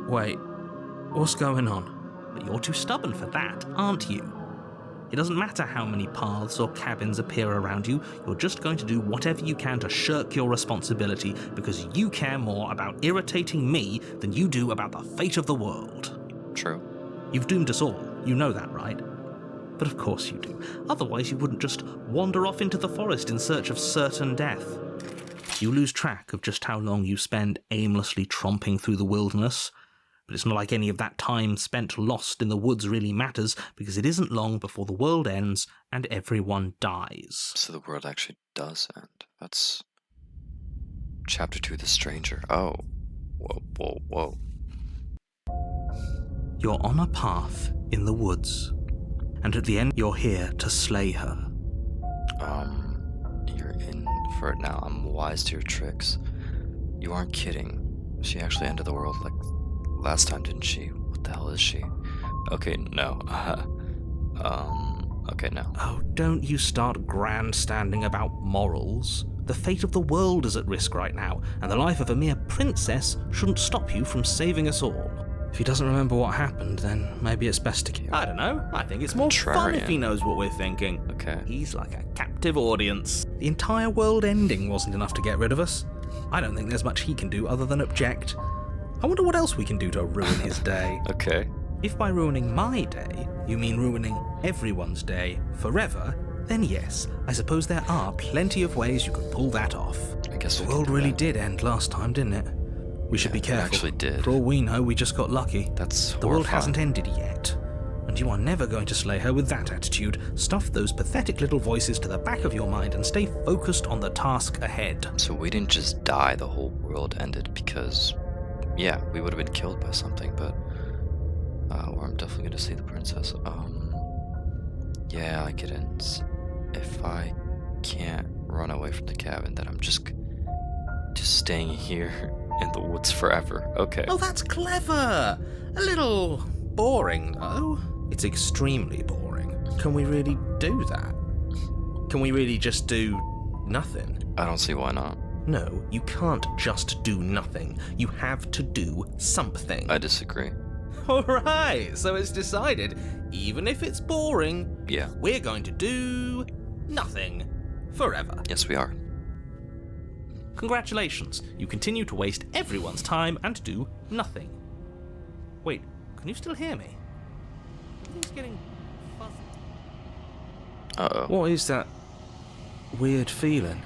Speaker 2: Wait, what's going on? But you're too stubborn for that, aren't you? It doesn't matter how many paths or cabins appear around you, you're just going to do whatever you can to shirk your responsibility because you care more about irritating me than you do about the fate of the world.
Speaker 1: True.
Speaker 2: You've doomed us all, you know that, right? But of course you do. Otherwise you wouldn't just wander off into the forest in search of certain death. You lose track of just how long you spend aimlessly tromping through the wilderness. But it's not like any of that time spent lost in the woods really matters, because it isn't long before the world ends and everyone dies.
Speaker 1: So the world actually does end. That's... Chapter 2, The Stranger. Oh. Whoa.
Speaker 2: You're on a path in the woods, and at the end you're here to slay her.
Speaker 1: You're in for it now. I'm wise to your tricks. You aren't kidding. She actually ended the world like last time, didn't she? What the hell is she? Okay, no. Okay, no.
Speaker 2: Oh, don't you start grandstanding about morals. The fate of the world is at risk right now, and the life of a mere princess shouldn't stop you from saving us all. If he doesn't remember what happened, then maybe it's best to keep... I don't know. I think it's more fun if he knows what we're thinking.
Speaker 1: Okay.
Speaker 2: He's like a captive audience. The entire world ending wasn't enough to get rid of us. I don't think there's much he can do other than object. I wonder what else we can do to ruin his day.
Speaker 1: Okay.
Speaker 2: If by ruining my day, you mean ruining everyone's day forever, then yes, I suppose there are plenty of ways you could pull that off.
Speaker 1: I guess
Speaker 2: The
Speaker 1: we can
Speaker 2: world
Speaker 1: do
Speaker 2: really
Speaker 1: that.
Speaker 2: did end last time, didn't it? We should be
Speaker 1: it
Speaker 2: careful.
Speaker 1: actually did.
Speaker 2: For all we know, we just got lucky.
Speaker 1: That's
Speaker 2: The world
Speaker 1: horrifying.
Speaker 2: hasn't ended yet. and you are never going to slay her with that attitude. Stuff those pathetic little voices to the back of your mind and stay focused on the task ahead.
Speaker 1: So we didn't just die, the whole world ended because, yeah, we would have been killed by something, but, or I'm definitely going to see the princess. Yeah, I get in. If I can't run away from the cabin, then I'm just staying here in the woods forever. Okay.
Speaker 2: Oh, that's clever! A little boring, though. It's extremely boring. Can we really do that? Can we really just do nothing?
Speaker 1: I don't see why not.
Speaker 2: No, you can't just do nothing. You have to do something.
Speaker 1: I disagree.
Speaker 2: Alright, so it's decided. Even if it's boring,
Speaker 1: Yeah.
Speaker 2: we're going to do nothing forever.
Speaker 1: Yes, we are.
Speaker 2: Congratulations, you continue to waste everyone's time and do nothing. Wait, can you still hear me? Everything's getting fuzzy.
Speaker 1: Uh-oh.
Speaker 2: What is that weird feeling?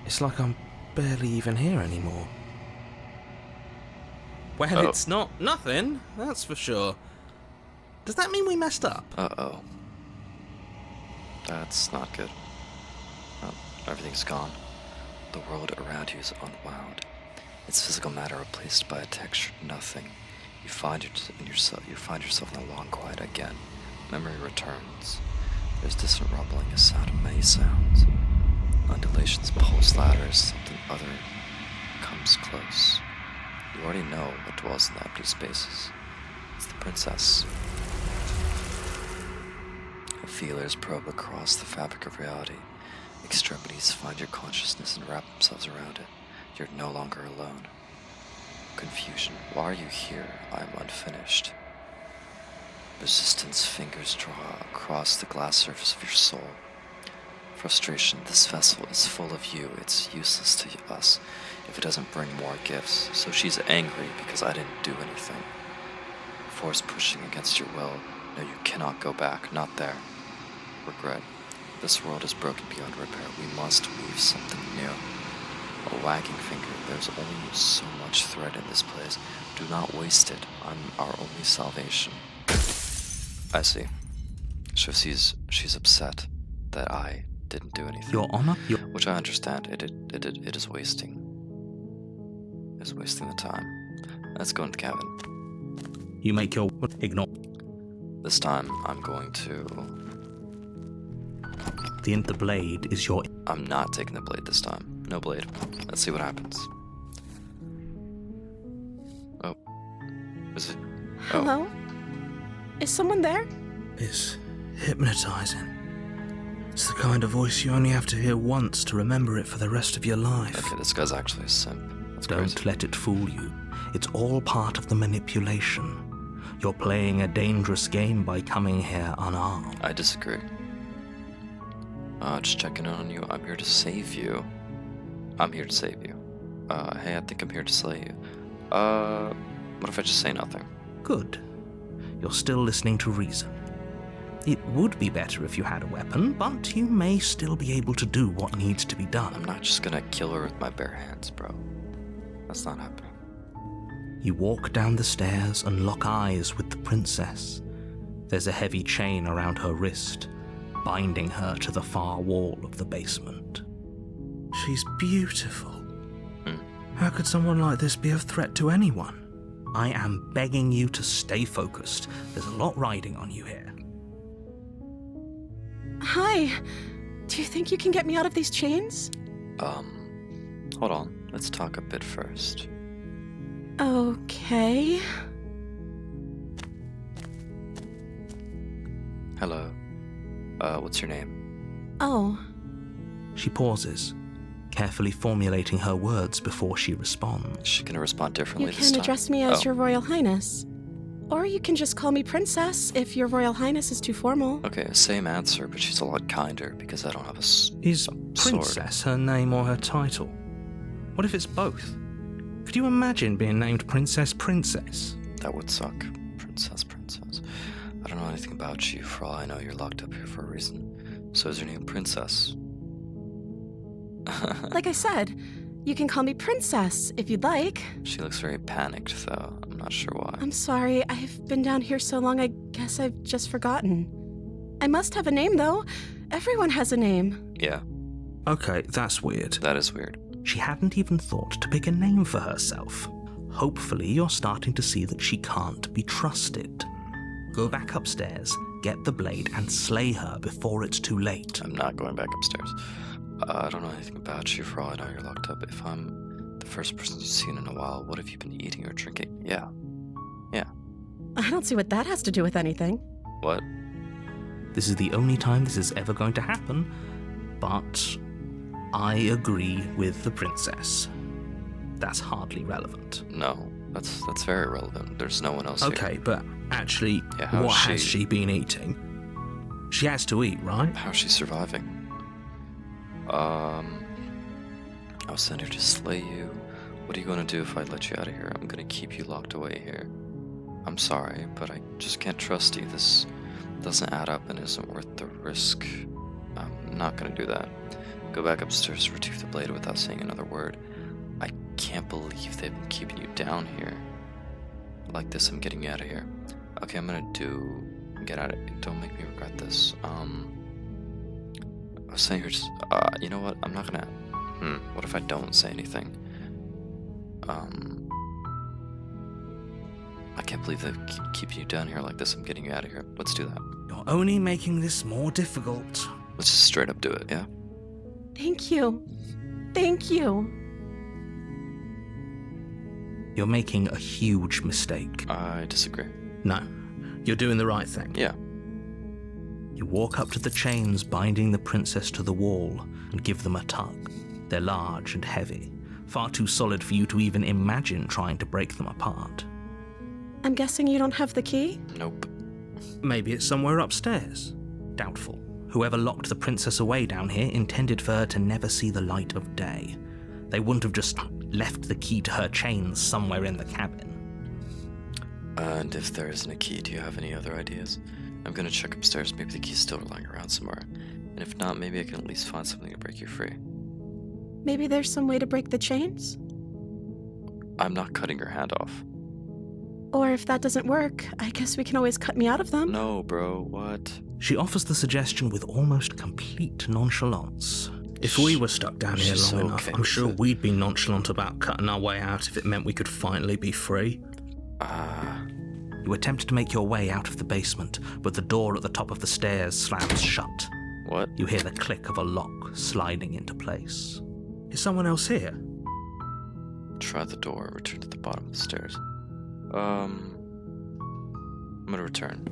Speaker 2: It's like I'm barely even here anymore. Well,
Speaker 1: Oh.
Speaker 2: it's not nothing, that's for sure. Does that mean we messed up?
Speaker 1: Uh-oh. That's not good. Oh, everything's gone. The world around you is unwound. Its physical matter replaced by a textured nothing. You find yourself in a long quiet again. Memory returns. There's distant rumbling, a sound of many sounds. Undulations pulse louder as something other comes close. You already know what dwells in the empty spaces. It's the princess. Feelers probe across the fabric of reality. Extremities find your consciousness and wrap themselves around it. You're no longer alone. Confusion. Why are you here? I am unfinished. Resistance. Fingers draw across the glass surface of your soul. Frustration. This vessel is full of you. It's useless to us if it doesn't bring more gifts. So she's angry because I didn't do anything. Force pushing against your will. No, you cannot go back. Not there. Regret. This world is broken beyond repair. We must weave something new. A wagging finger. There's only so much thread in this place. Do not waste it. I'm our only salvation. I see. So she's upset that I didn't do anything.
Speaker 2: Your Honor?
Speaker 1: Which I understand. It is wasting. It is wasting the time. Let's go into the cabin.
Speaker 2: You make your... Ignore.
Speaker 1: This time I'm going to...
Speaker 2: The blade is your...
Speaker 1: I'm not taking the blade this time. No blade. Let's see what happens. Oh. Is it? Oh.
Speaker 3: Hello? Is someone there?
Speaker 2: It's hypnotizing. It's the kind of voice you only have to hear once to remember it for the rest of your life.
Speaker 1: Okay, this guy's actually a simp. That's
Speaker 2: Don't
Speaker 1: crazy.
Speaker 2: let it fool you. It's all part of the manipulation. You're playing a dangerous game by coming here unarmed.
Speaker 1: I disagree. Just checking in on you. I'm here to save you. I'm here to save you. Hey, I think I'm here to slay you. What if I just say nothing?
Speaker 2: Good. You're still listening to reason. It would be better if you had a weapon, but you may still be able to do what needs to be done.
Speaker 1: I'm not just gonna kill her with my bare hands, bro. That's not happening.
Speaker 2: You walk down the stairs and lock eyes with the princess. There's a heavy chain around her wrist, binding her to the far wall of the basement. She's beautiful. How could someone like this be a threat to anyone? I am begging you to stay focused. There's a lot riding on you here.
Speaker 3: Hi. Do you think you can get me out of these chains?
Speaker 1: Hold on. Let's talk a bit first.
Speaker 3: Okay.
Speaker 1: Hello. What's your name?
Speaker 3: Oh,
Speaker 2: She pauses, carefully formulating her words before she responds.
Speaker 1: Is she gonna respond differently
Speaker 3: you
Speaker 1: this
Speaker 3: can
Speaker 1: time?
Speaker 3: address me as
Speaker 1: Oh.
Speaker 3: Your Royal Highness. Or you can just call me Princess if Your Royal Highness is too formal.
Speaker 1: Okay, same answer, but she's a lot kinder because I don't have a
Speaker 2: Is
Speaker 1: sword.
Speaker 2: Princess her name or her title? What if it's both? Could you imagine being named Princess Princess?
Speaker 1: That would suck. Princess. I don't know anything about you. For all I know, you're locked up here for a reason. So is your name Princess?
Speaker 3: Like I said, you can call me Princess if you'd like.
Speaker 1: She looks very panicked, though. I'm not sure why.
Speaker 3: I'm sorry, I've been down here so long I guess I've just forgotten. I must have a name, though. Everyone has a name.
Speaker 1: Yeah,
Speaker 2: Okay, that's weird.
Speaker 1: that is weird.
Speaker 2: She hadn't even thought to pick a name for herself. Hopefully, you're starting to see that she can't be trusted. Go back upstairs, get the blade, and slay her before it's too late.
Speaker 1: I'm not going back upstairs. I don't know anything about you for all I know you're locked up. If I'm the first person you've seen in a while, what have you been eating or drinking? Yeah.
Speaker 3: I don't see what that has to do with anything.
Speaker 1: What?
Speaker 2: This is the only time this is ever going to happen, but I agree with the princess. That's hardly relevant.
Speaker 1: No, that's very relevant. There's no one else here.
Speaker 2: Okay, but actually,
Speaker 1: Yeah, how's
Speaker 2: what has
Speaker 1: she-
Speaker 2: she been eating? She has to eat, right?
Speaker 1: How's she surviving? I was sent here to slay you. What are you going to do if I let you out of here? I'm going to keep you locked away here. I'm sorry, but I just can't trust you. This doesn't add up and isn't worth the risk. I'm not going to do that. Go back upstairs, retrieve the blade without saying another word. I can't believe they've been keeping you down here. Like this, I'm getting you out of here. Okay, I'm going to get out of it. Don't make me regret this. I was saying here, just, you know what? I'm not gonna. What if I don't say anything? I can't believe they're keeping you down here like this. I'm getting you out of here. Let's do that.
Speaker 2: You're only making this more difficult.
Speaker 1: Let's just straight up do it, yeah?
Speaker 3: Thank you. Thank you.
Speaker 2: You're making a huge mistake.
Speaker 1: I disagree.
Speaker 2: No, you're doing the right thing.
Speaker 1: Yeah.
Speaker 2: You walk up to the chains binding the princess to the wall and give them a tug. They're large and heavy, far too solid for you to even imagine trying to break them apart.
Speaker 3: I'm guessing you don't have the key?
Speaker 1: Nope.
Speaker 2: Maybe it's somewhere upstairs. Doubtful. Whoever locked the princess away down here intended for her to never see the light of day. They wouldn't have just left the key to her chains somewhere in the cabin.
Speaker 1: And if there isn't a key, do you have any other ideas? I'm gonna check upstairs. Maybe the key's still lying around somewhere. And if not, maybe I can at least find something to break you free.
Speaker 3: Maybe there's some way to break the chains?
Speaker 1: I'm not cutting your hand off.
Speaker 3: Or if that doesn't work, I guess we can always cut me out of them.
Speaker 1: No, bro, what?
Speaker 2: She offers the suggestion with almost complete nonchalance. If we were stuck down here
Speaker 1: She's
Speaker 2: long
Speaker 1: so
Speaker 2: enough,
Speaker 1: okay
Speaker 2: I'm
Speaker 1: with
Speaker 2: sure
Speaker 1: it.
Speaker 2: we'd be nonchalant about cutting our way out if it meant we could finally be free. You attempt to make your way out of the basement, but the door at the top of the stairs slams shut.
Speaker 1: What?
Speaker 2: You hear the click of a lock sliding into place. Is someone else here?
Speaker 1: Try the door, return to the bottom of the stairs. I'm gonna return.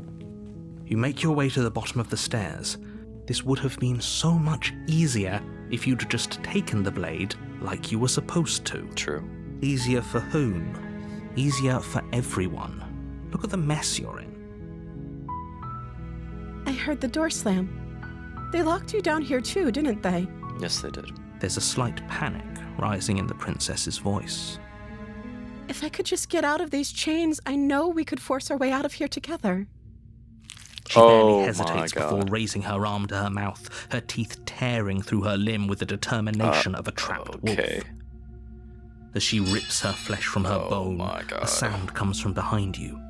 Speaker 2: You make your way to the bottom of the stairs. This would have been so much easier if you'd just taken the blade like you were supposed to.
Speaker 1: True.
Speaker 2: Easier for whom? Easier for everyone. Look at the mess you're in.
Speaker 3: I heard the door slam. They locked you down here too, didn't they?
Speaker 1: Yes, they did.
Speaker 2: There's a slight panic rising in the princess's voice.
Speaker 3: If I could just get out of these chains, I know we could force our way out of here together.
Speaker 2: She
Speaker 1: Oh
Speaker 2: barely
Speaker 1: my
Speaker 2: hesitates before
Speaker 1: God.
Speaker 2: raising her arm to her mouth, her teeth tearing through her limb with the determination of a trapped
Speaker 1: Okay.
Speaker 2: wolf. As she rips her flesh from her
Speaker 1: Oh
Speaker 2: bone,
Speaker 1: my God.
Speaker 2: a sound comes from behind you,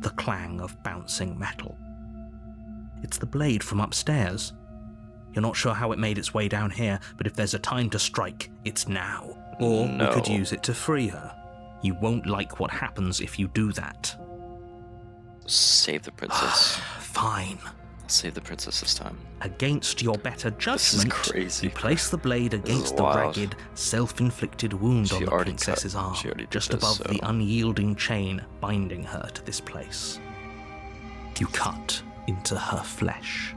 Speaker 2: the clang of bouncing metal. It's the blade from upstairs. You're not sure how it made its way down here, but if there's a time to strike, it's now. Or we could
Speaker 1: No.
Speaker 2: use it to free her. You won't like what happens if you do that.
Speaker 1: Save the princess.
Speaker 2: Fine.
Speaker 1: Save the princess this time.
Speaker 2: Against your better
Speaker 1: This is
Speaker 2: judgment,
Speaker 1: crazy.
Speaker 2: you place the blade
Speaker 1: is
Speaker 2: against the
Speaker 1: wild.
Speaker 2: ragged, self-inflicted wound
Speaker 1: She
Speaker 2: on the
Speaker 1: already
Speaker 2: princess's
Speaker 1: cut-
Speaker 2: arm,
Speaker 1: she already did
Speaker 2: just
Speaker 1: this,
Speaker 2: above
Speaker 1: so-
Speaker 2: the unyielding chain binding her to this place. You cut into her flesh.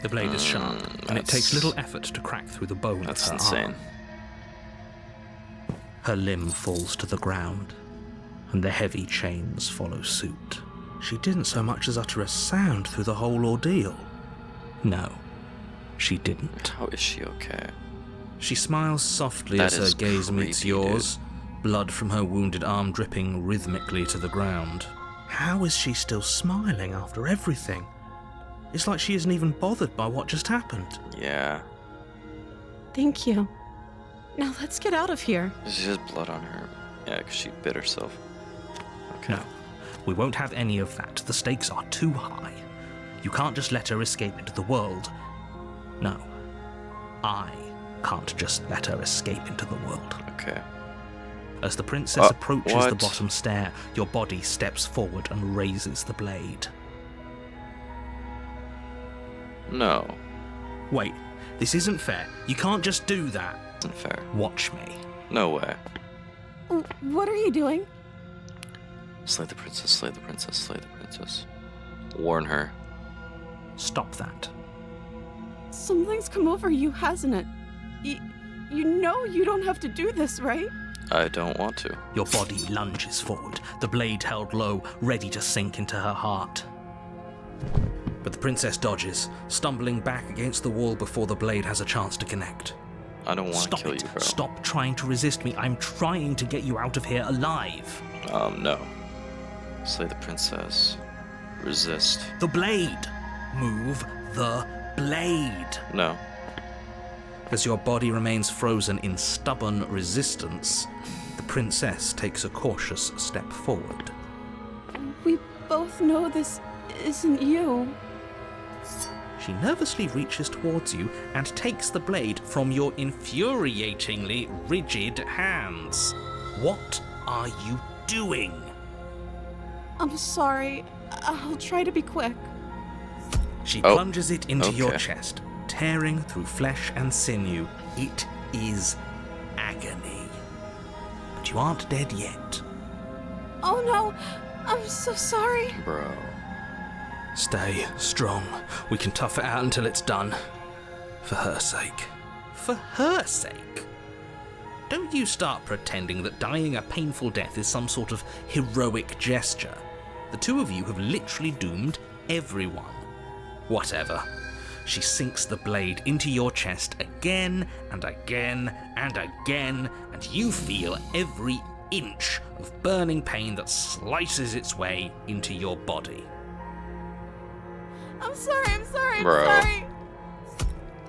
Speaker 2: The blade is sharp, and it takes
Speaker 1: that's-
Speaker 2: little effort to crack through the bone
Speaker 1: That's
Speaker 2: of her
Speaker 1: insane.
Speaker 2: arm. Her limb falls to the ground, and the heavy chains follow suit. She didn't so much as utter a sound through the whole ordeal. No, she didn't.
Speaker 1: How is she okay?
Speaker 2: She smiles softly
Speaker 1: That
Speaker 2: as her
Speaker 1: is
Speaker 2: gaze meets
Speaker 1: creepy,
Speaker 2: yours, blood from her wounded arm dripping rhythmically to the ground. How is she still smiling after everything? It's like she isn't even bothered by what just happened.
Speaker 1: Yeah.
Speaker 3: Thank you. Now let's get out of here.
Speaker 1: She has blood on her. Yeah, because she bit herself. Okay.
Speaker 2: No, we won't have any of that. The stakes are too high. You can't just let her escape into the world. No, I can't just let her escape into the world.
Speaker 1: Okay.
Speaker 2: As the princess approaches the
Speaker 1: what?
Speaker 2: bottom stair, your body steps forward and raises the blade.
Speaker 1: No.
Speaker 2: Wait, this isn't fair. You can't just do that.
Speaker 1: Isn't fair.
Speaker 2: Watch me.
Speaker 1: No way.
Speaker 3: What are you doing?
Speaker 1: Slay the princess, slay the princess, slay the princess. Warn her.
Speaker 2: Stop that.
Speaker 3: Something's come over you, hasn't it? You know you don't have to do this, right?
Speaker 1: I don't want to.
Speaker 2: Your body lunges forward, the blade held low, ready to sink into her heart. But the princess dodges, stumbling back against the wall before the blade has a chance to connect.
Speaker 1: I don't want to
Speaker 2: Stop
Speaker 1: kill
Speaker 2: it.
Speaker 1: you, bro.
Speaker 2: Stop trying to resist me. I'm trying to get you out of here alive.
Speaker 1: No. Slay the princess. Resist.
Speaker 2: The blade. Move the blade.
Speaker 1: No.
Speaker 2: As your body remains frozen in stubborn resistance, the princess takes a cautious step forward.
Speaker 3: We both know this isn't you.
Speaker 2: She nervously reaches towards you and takes the blade from your infuriatingly rigid hands. What are you doing?
Speaker 3: I'm sorry. I'll try to be quick.
Speaker 2: She
Speaker 1: Oh,
Speaker 2: plunges it into your
Speaker 1: okay.
Speaker 2: chest, tearing through flesh and sinew. It is agony. But you aren't dead yet.
Speaker 3: Oh no, I'm so sorry.
Speaker 1: Bro.
Speaker 2: Stay strong. We can tough it out until it's done. For her sake. For her sake? Don't you start pretending that dying a painful death is some sort of heroic gesture. The two of you have literally doomed everyone. Whatever. She sinks the blade into your chest again and again and again, and you feel every inch of burning pain that slices its way into your body.
Speaker 3: I'm sorry,
Speaker 1: Bro.
Speaker 3: I'm sorry.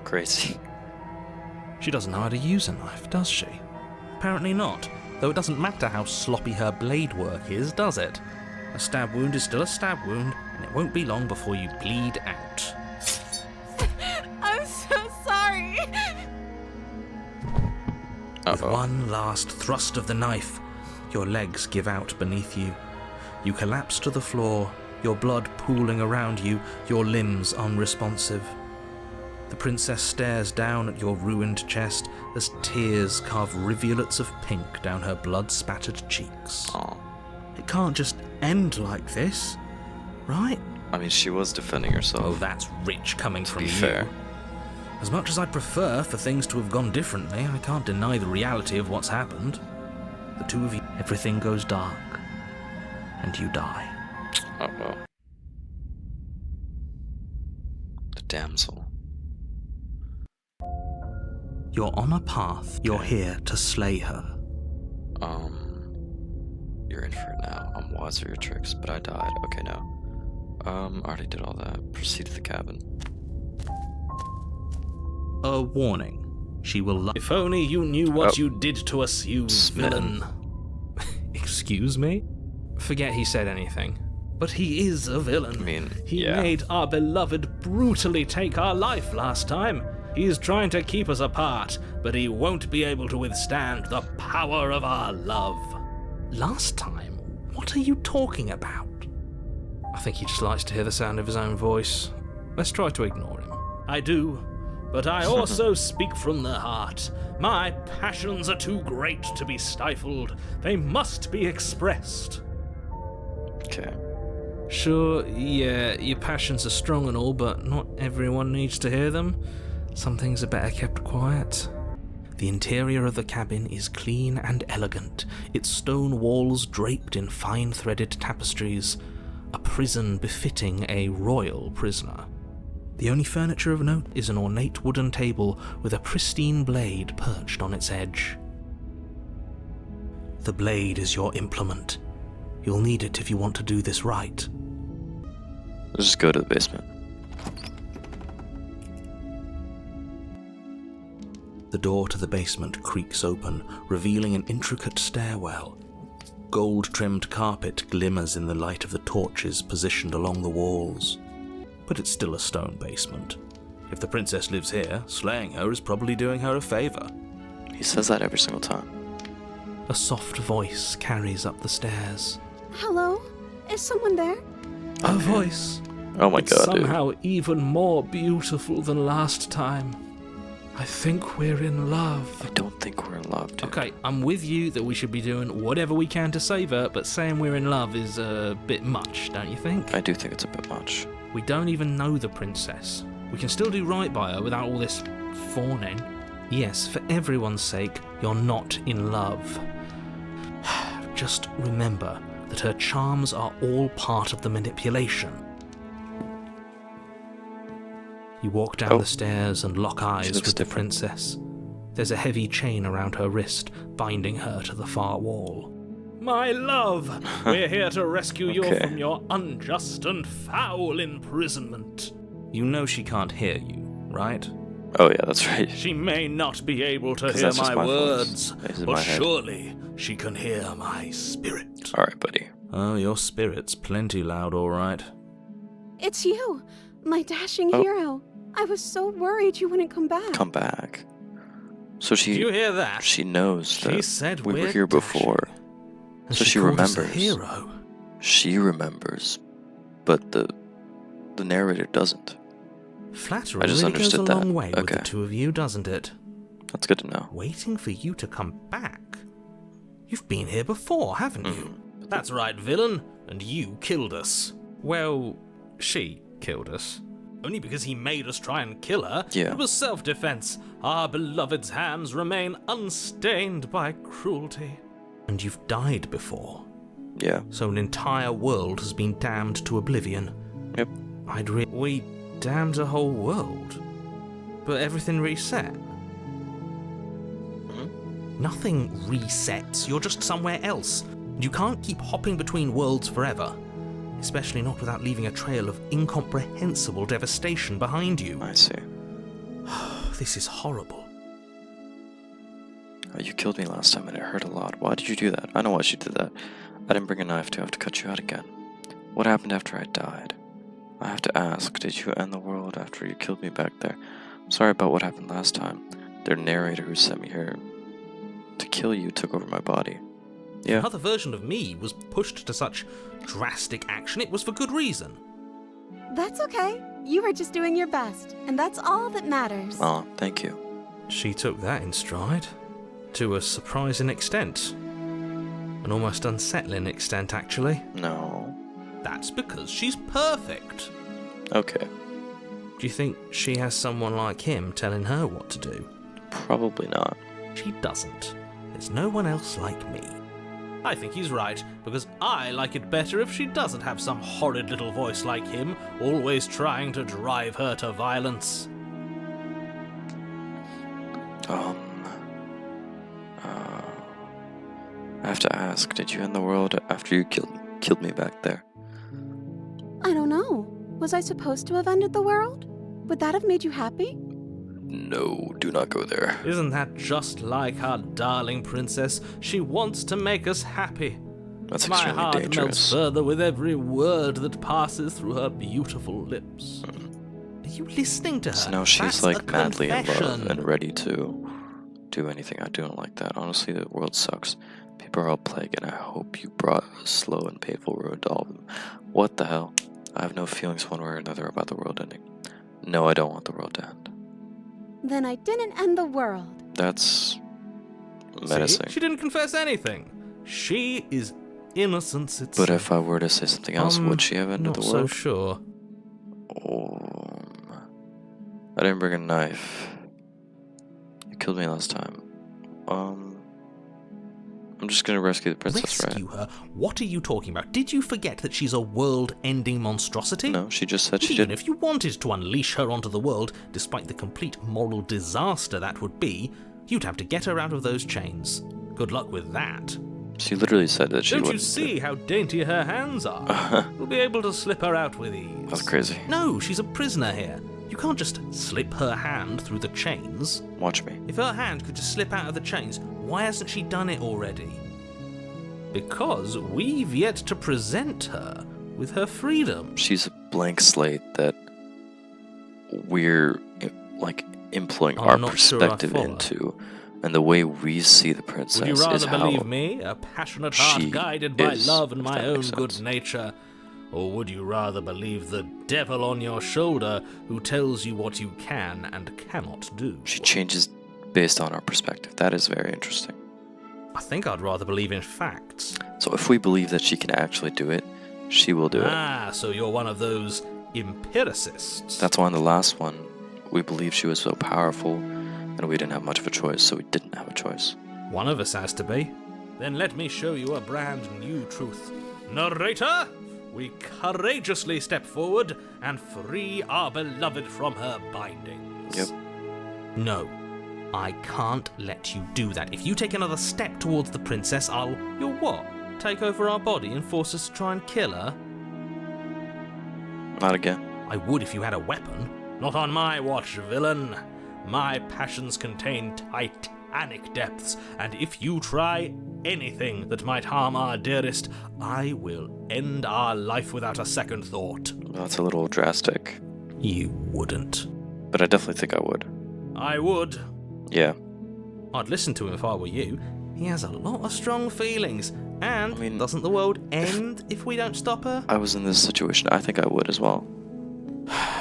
Speaker 1: Crazy.
Speaker 2: She doesn't know how to use a knife, does she? Apparently not, though it doesn't matter how sloppy her blade work is, does it? A stab wound is still a stab wound, and it won't be long before you bleed out.
Speaker 3: I'm so sorry.
Speaker 2: With
Speaker 1: Uh-oh.
Speaker 2: one last thrust of the knife, your legs give out beneath you. You collapse to the floor, your blood pooling around you, your limbs unresponsive. The princess stares down at your ruined chest as tears carve rivulets of pink down her blood-spattered cheeks.
Speaker 1: Aw.
Speaker 2: It can't just end like this, right?
Speaker 1: I mean, she was defending herself.
Speaker 2: Oh, that's rich coming from
Speaker 1: be
Speaker 2: you.
Speaker 1: fair.
Speaker 2: As much as I'd prefer for things to have gone differently, I can't deny the reality of what's happened. The two of you, everything goes dark, and you die.
Speaker 1: Uh-oh. The damsel.
Speaker 2: You're on a path. You're here to slay her.
Speaker 1: You're in for it now. I'm wise at your tricks, but I died. Okay, no. Already did all that. Proceed to the cabin.
Speaker 2: A warning. She will If only you knew what you did to us, you
Speaker 1: Smitten.
Speaker 2: villain. Excuse me? Forget he said anything. But he is a villain.
Speaker 1: I mean,
Speaker 2: He
Speaker 1: yeah.
Speaker 2: made our beloved brutally take our life last time. He's trying to keep us apart, but he won't be able to withstand the power of our love. Last time? What are you talking about? I think he just likes to hear the sound of his own voice. Let's try to ignore him. I do, but I also speak from the heart. My passions are too great to be stifled. They must be expressed.
Speaker 1: Okay.
Speaker 2: Sure, yeah, your passions are strong and all, but not everyone needs to hear them. Some things are better kept quiet. The interior of the cabin is clean and elegant, its stone walls draped in fine-threaded tapestries, a prison befitting a royal prisoner. The only furniture of note is an ornate wooden table with a pristine blade perched on its edge. The blade is your implement. You'll need it if you want to do this right.
Speaker 1: Let's just go to the basement.
Speaker 2: The door to the basement creaks open, revealing an intricate stairwell. gold-trimmed carpet glimmers in the light of the torches positioned along the walls. But it's still a stone basement. If the princess lives here, slaying her is probably doing her a favour.
Speaker 1: He says that every single time.
Speaker 2: A soft voice carries up the stairs.
Speaker 3: Hello? Is someone there?
Speaker 2: A voice.
Speaker 1: Oh my
Speaker 2: It's
Speaker 1: god, dude.
Speaker 2: somehow even more beautiful than last time. I think we're in love.
Speaker 1: I don't think we're in love, dude.
Speaker 2: Okay, I'm with you that we should be doing whatever we can to save her, but saying we're in love is a bit much, don't you think?
Speaker 1: I do think it's a bit much.
Speaker 2: We don't even know the princess. We can still do right by her without all this fawning. Yes, for everyone's sake, you're not in love. Just remember that her charms are all part of the manipulation. You walk down the stairs and lock eyes with the princess. There's a heavy chain around her wrist, binding her to the far wall. My love, we're here to rescue you from your unjust and foul imprisonment. You know she can't hear you, right?
Speaker 1: Oh yeah, that's right.
Speaker 2: She may not be able to hear my words, but surely she can hear my spirit.
Speaker 1: Alright, buddy.
Speaker 2: Oh, your spirit's plenty loud, alright.
Speaker 3: It's you, my dashing hero. I was so worried you wouldn't come back.
Speaker 1: Come back. So she...
Speaker 2: Do you hear that?
Speaker 1: She knows that
Speaker 2: She said
Speaker 1: we were here before.
Speaker 2: And
Speaker 1: So she
Speaker 2: called us a
Speaker 1: remembers.
Speaker 2: hero.
Speaker 1: She remembers. But the narrator doesn't.
Speaker 2: Flattery
Speaker 1: I just
Speaker 2: really goes a
Speaker 1: understood that.
Speaker 2: long way with
Speaker 1: Okay.
Speaker 2: the two of you, doesn't it?
Speaker 1: That's good to know.
Speaker 2: Waiting for you to come back. You've been here before, haven't you? That's right, villain. And you killed us. Well, she killed us. Only because he made us try and kill her.
Speaker 1: Yeah.
Speaker 2: It was self-defense. Our beloved's hands remain unstained by cruelty. And you've died before.
Speaker 1: Yeah.
Speaker 2: So an entire world has been damned to oblivion.
Speaker 1: Yep.
Speaker 2: We damned a whole world. But everything reset. Nothing resets. You're just somewhere else. You can't keep hopping between worlds forever. Especially not without leaving a trail of incomprehensible devastation behind you.
Speaker 1: I see.
Speaker 2: This is horrible.
Speaker 1: Oh, you killed me last time and it hurt a lot. Why did you do that? I know why she did that. I didn't bring a knife to have to cut you out again. What happened after I died? I have to ask, did you end the world after you killed me back there? I'm sorry about what happened last time. The narrator who sent me here to kill you took over my body. Yeah.
Speaker 2: Another version of me was pushed to such drastic action. It was for good reason.
Speaker 3: That's okay. You were just doing your best, and that's all that matters.
Speaker 1: Oh, thank you.
Speaker 2: She took that in stride. To a surprising extent. An almost unsettling extent, actually.
Speaker 1: No.
Speaker 2: That's because she's perfect.
Speaker 1: Okay.
Speaker 2: Do you think she has someone like him telling her what to do?
Speaker 1: Probably not.
Speaker 2: She doesn't. There's no one else like me. I think he's right, because I like it better if she doesn't have some horrid little voice like him, always trying to drive her to violence.
Speaker 1: I have to ask, did you end the world after you killed me back there?
Speaker 3: I don't know. Was I supposed to have ended the world? Would that have made you happy?
Speaker 1: No, do not go there.
Speaker 2: Isn't that just like our darling princess? She wants to make us happy.
Speaker 1: That's
Speaker 2: My
Speaker 1: extremely
Speaker 2: heart
Speaker 1: dangerous.
Speaker 2: melts further with every word that passes through her beautiful lips. Are you listening to her?
Speaker 1: So now she's
Speaker 2: That's
Speaker 1: like
Speaker 2: a
Speaker 1: madly in love
Speaker 2: confession.
Speaker 1: and ready to do anything. I don't like that. Honestly, the world sucks. People are all plague, and I hope you brought a slow and painful road to all of them. What the hell? I have no feelings one way or another about the world ending. No, I don't want the world to end.
Speaker 3: Then I didn't end the world.
Speaker 1: That's menacing.
Speaker 2: See? She didn't confess anything. She is innocence itself.
Speaker 1: But if I were to say something else, would she have ended
Speaker 2: not
Speaker 1: the
Speaker 2: so
Speaker 1: world?
Speaker 2: sure.
Speaker 1: I didn't bring a knife. You killed me last time. I'm just gonna rescue the princess,
Speaker 2: Rescue
Speaker 1: right?
Speaker 2: her? What are you talking about? Did you forget that she's a world-ending monstrosity?
Speaker 1: No, she just said she
Speaker 2: Even
Speaker 1: didn't.
Speaker 2: if you wanted to unleash her onto the world, despite the complete moral disaster that would be, you'd have to get her out of those chains. Good luck with that.
Speaker 1: She literally said that she
Speaker 2: Don't
Speaker 1: wouldn't.
Speaker 2: you see how dainty her hands are? You'll be able to slip her out with ease.
Speaker 1: That's crazy.
Speaker 2: No, she's a prisoner here. You can't just slip her hand through the chains.
Speaker 1: Watch me.
Speaker 2: If her hand could just slip out of the chains, why hasn't she done it already? Because we've yet to present her with her freedom.
Speaker 1: She's a blank slate that we're, like, employing
Speaker 2: I'm
Speaker 1: our
Speaker 2: not sure I
Speaker 1: perspective
Speaker 2: follow.
Speaker 1: into. And the way we see the princess
Speaker 2: Would you
Speaker 1: is
Speaker 2: rather
Speaker 1: how
Speaker 2: believe me, a passionate heart
Speaker 1: she
Speaker 2: guided by
Speaker 1: is,
Speaker 2: love and
Speaker 1: if
Speaker 2: my
Speaker 1: that
Speaker 2: own
Speaker 1: makes
Speaker 2: good
Speaker 1: sense.
Speaker 2: nature? Or would you rather believe the devil on your shoulder who tells you what you can and cannot do?
Speaker 1: she changes based on our perspective. That is very interesting.
Speaker 2: I think I'd rather believe in facts.
Speaker 1: So if we believe that she can actually do it, she will do it.
Speaker 2: Ah, so you're one of those empiricists.
Speaker 1: That's why in the last one, we believed she was so powerful, and we didn't have much of a choice, so we didn't have a choice.
Speaker 2: One of us has to be. Then let me show you a brand new truth. Narrator, we courageously step forward and free our beloved from her bindings.
Speaker 1: Yep.
Speaker 2: No, I can't let you do that. If you take another step towards the princess, You'll what? Take over our body and force us to try and kill her?
Speaker 1: Not again.
Speaker 2: I would if you had a weapon. Not on my watch, villain. My passions contain titanic depths, and if you try anything that might harm our dearest, I will end our life without a second thought.
Speaker 1: That's a little drastic,
Speaker 2: You wouldn't.
Speaker 1: but I definitely think I would.
Speaker 2: I would.
Speaker 1: Yeah.
Speaker 2: I'd listen to him if I were you. He has a lot of strong feelings, and
Speaker 1: I mean,
Speaker 2: doesn't the world end if we don't stop her?
Speaker 1: I was in this situation, I think I would as well.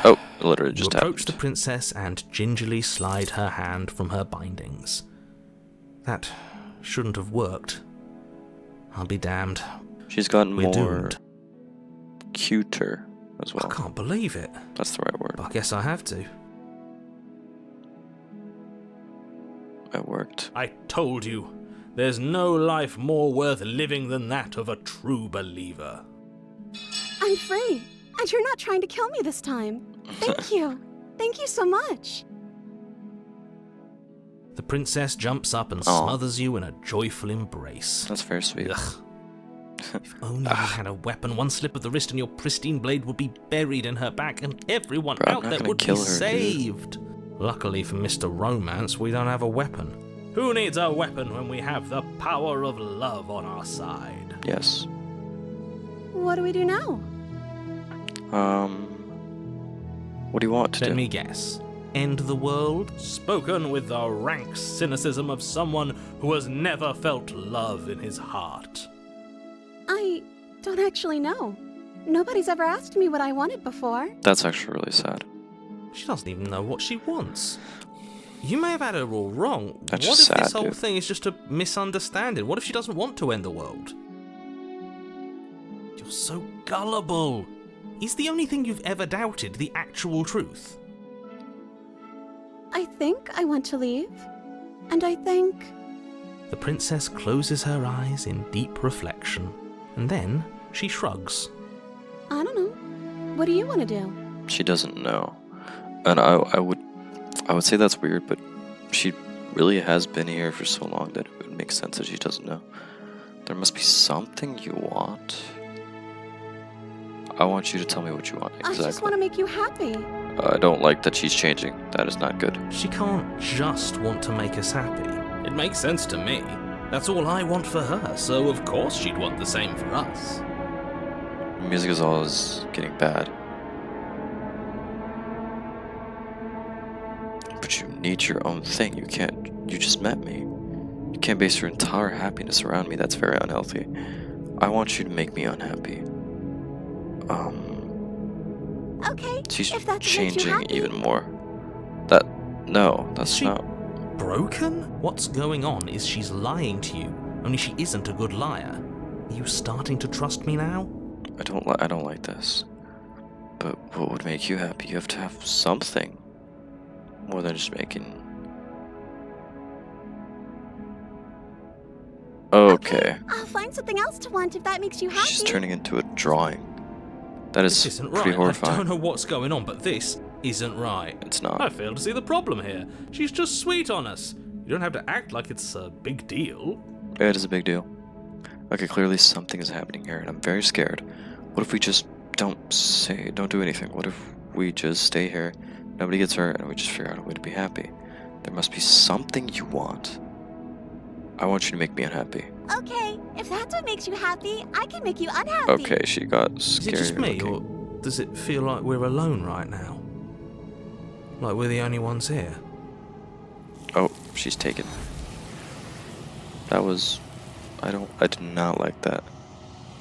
Speaker 1: Oh, it literally
Speaker 2: You
Speaker 1: just
Speaker 2: approach the
Speaker 1: happened.
Speaker 2: princess and gingerly slide her hand from her bindings. That shouldn't have worked. I'll be damned.
Speaker 1: She's gotten
Speaker 2: We're
Speaker 1: more
Speaker 2: doomed.
Speaker 1: cuter as
Speaker 2: I
Speaker 1: well.
Speaker 2: can't believe it,
Speaker 1: That's the right word.
Speaker 2: but I guess I have to.
Speaker 1: It worked.
Speaker 2: I told you, there's no life more worth living than that of a true believer.
Speaker 3: I'm free, and you're not trying to kill me this time. Thank you. Thank you so much.
Speaker 2: The princess jumps up and
Speaker 1: Aw.
Speaker 2: smothers you in a joyful embrace.
Speaker 1: That's very sweet.
Speaker 2: Ugh. If only you had a weapon, one slip of the wrist and your pristine blade would be buried in her back and everyone
Speaker 1: Bro, I'm
Speaker 2: out
Speaker 1: not
Speaker 2: there
Speaker 1: gonna
Speaker 2: would
Speaker 1: kill
Speaker 2: be
Speaker 1: her, dude.
Speaker 2: saved. Luckily for Mr. Romance, we don't have a weapon. Who needs a weapon when we have the power of love on our side?
Speaker 1: Yes.
Speaker 3: What do we do now?
Speaker 1: What do you want to
Speaker 2: Let
Speaker 1: do?
Speaker 2: me guess. End the world? Spoken with the rank cynicism of someone who has never felt love in his heart.
Speaker 3: I don't actually know. Nobody's ever asked me what I wanted before.
Speaker 1: That's actually really sad.
Speaker 2: She doesn't even know what she wants. You may have had her all wrong.
Speaker 1: That's
Speaker 2: What
Speaker 1: just
Speaker 2: if this
Speaker 1: sad,
Speaker 2: whole
Speaker 1: dude.
Speaker 2: thing is just a misunderstanding? What if she doesn't want to end the world? You're so gullible. Is the only thing you've ever doubted the actual truth?
Speaker 3: I think I want to leave. And I think...
Speaker 2: The princess closes her eyes in deep reflection, and then she shrugs.
Speaker 3: I don't know. What do you want to do?
Speaker 1: She doesn't know. And I would say that's weird, but she really has been here for so long that it would make sense that she doesn't know. There must be something you want. I want you to tell me what you want exactly.
Speaker 3: I just want to make you happy.
Speaker 1: I don't like that she's changing. That is not good.
Speaker 2: She can't just want to make us happy. It makes sense to me. That's all I want for her, so of course she'd want the same for us.
Speaker 1: Music is always getting bad. But you need your own thing. You can't. You just met me. You can't base your entire happiness around me. That's very unhealthy. I want you to make me unhappy.
Speaker 3: Okay,
Speaker 1: She's
Speaker 3: if that makes you
Speaker 1: changing
Speaker 3: happy.
Speaker 1: even more. That's
Speaker 2: She-
Speaker 1: not.
Speaker 2: Broken? What's going on is she's lying to you, only she isn't a good liar. Are you starting to trust me now?
Speaker 1: I don't like this. But what would make you happy? You have to have something more than just making. Okay.
Speaker 3: I'll find something else to want if that makes you happy.
Speaker 1: She's turning into a drawing. That
Speaker 2: This
Speaker 1: is
Speaker 2: isn't
Speaker 1: pretty
Speaker 2: right. I
Speaker 1: horrifying.
Speaker 2: don't know what's going on, but this isn't right.
Speaker 1: It's
Speaker 2: I
Speaker 1: not.
Speaker 2: fail to see the problem here. She's just sweet on us. You don't have to act like it's a big deal.
Speaker 1: It is a big deal. Okay, clearly something is happening here, and I'm very scared. What if we just don't do anything? What if we just stay here, nobody gets hurt, and we just figure out a way to be happy? There must be something you want. I want you to make me unhappy.
Speaker 5: Okay, if that's what makes you happy, I can make you unhappy.
Speaker 1: Okay, she got
Speaker 2: Is
Speaker 1: scary
Speaker 2: it just me,
Speaker 1: looking.
Speaker 2: or does it feel like we're alone right now? Like we're the only ones here?
Speaker 1: Oh, she's taken. That was... I did not like that.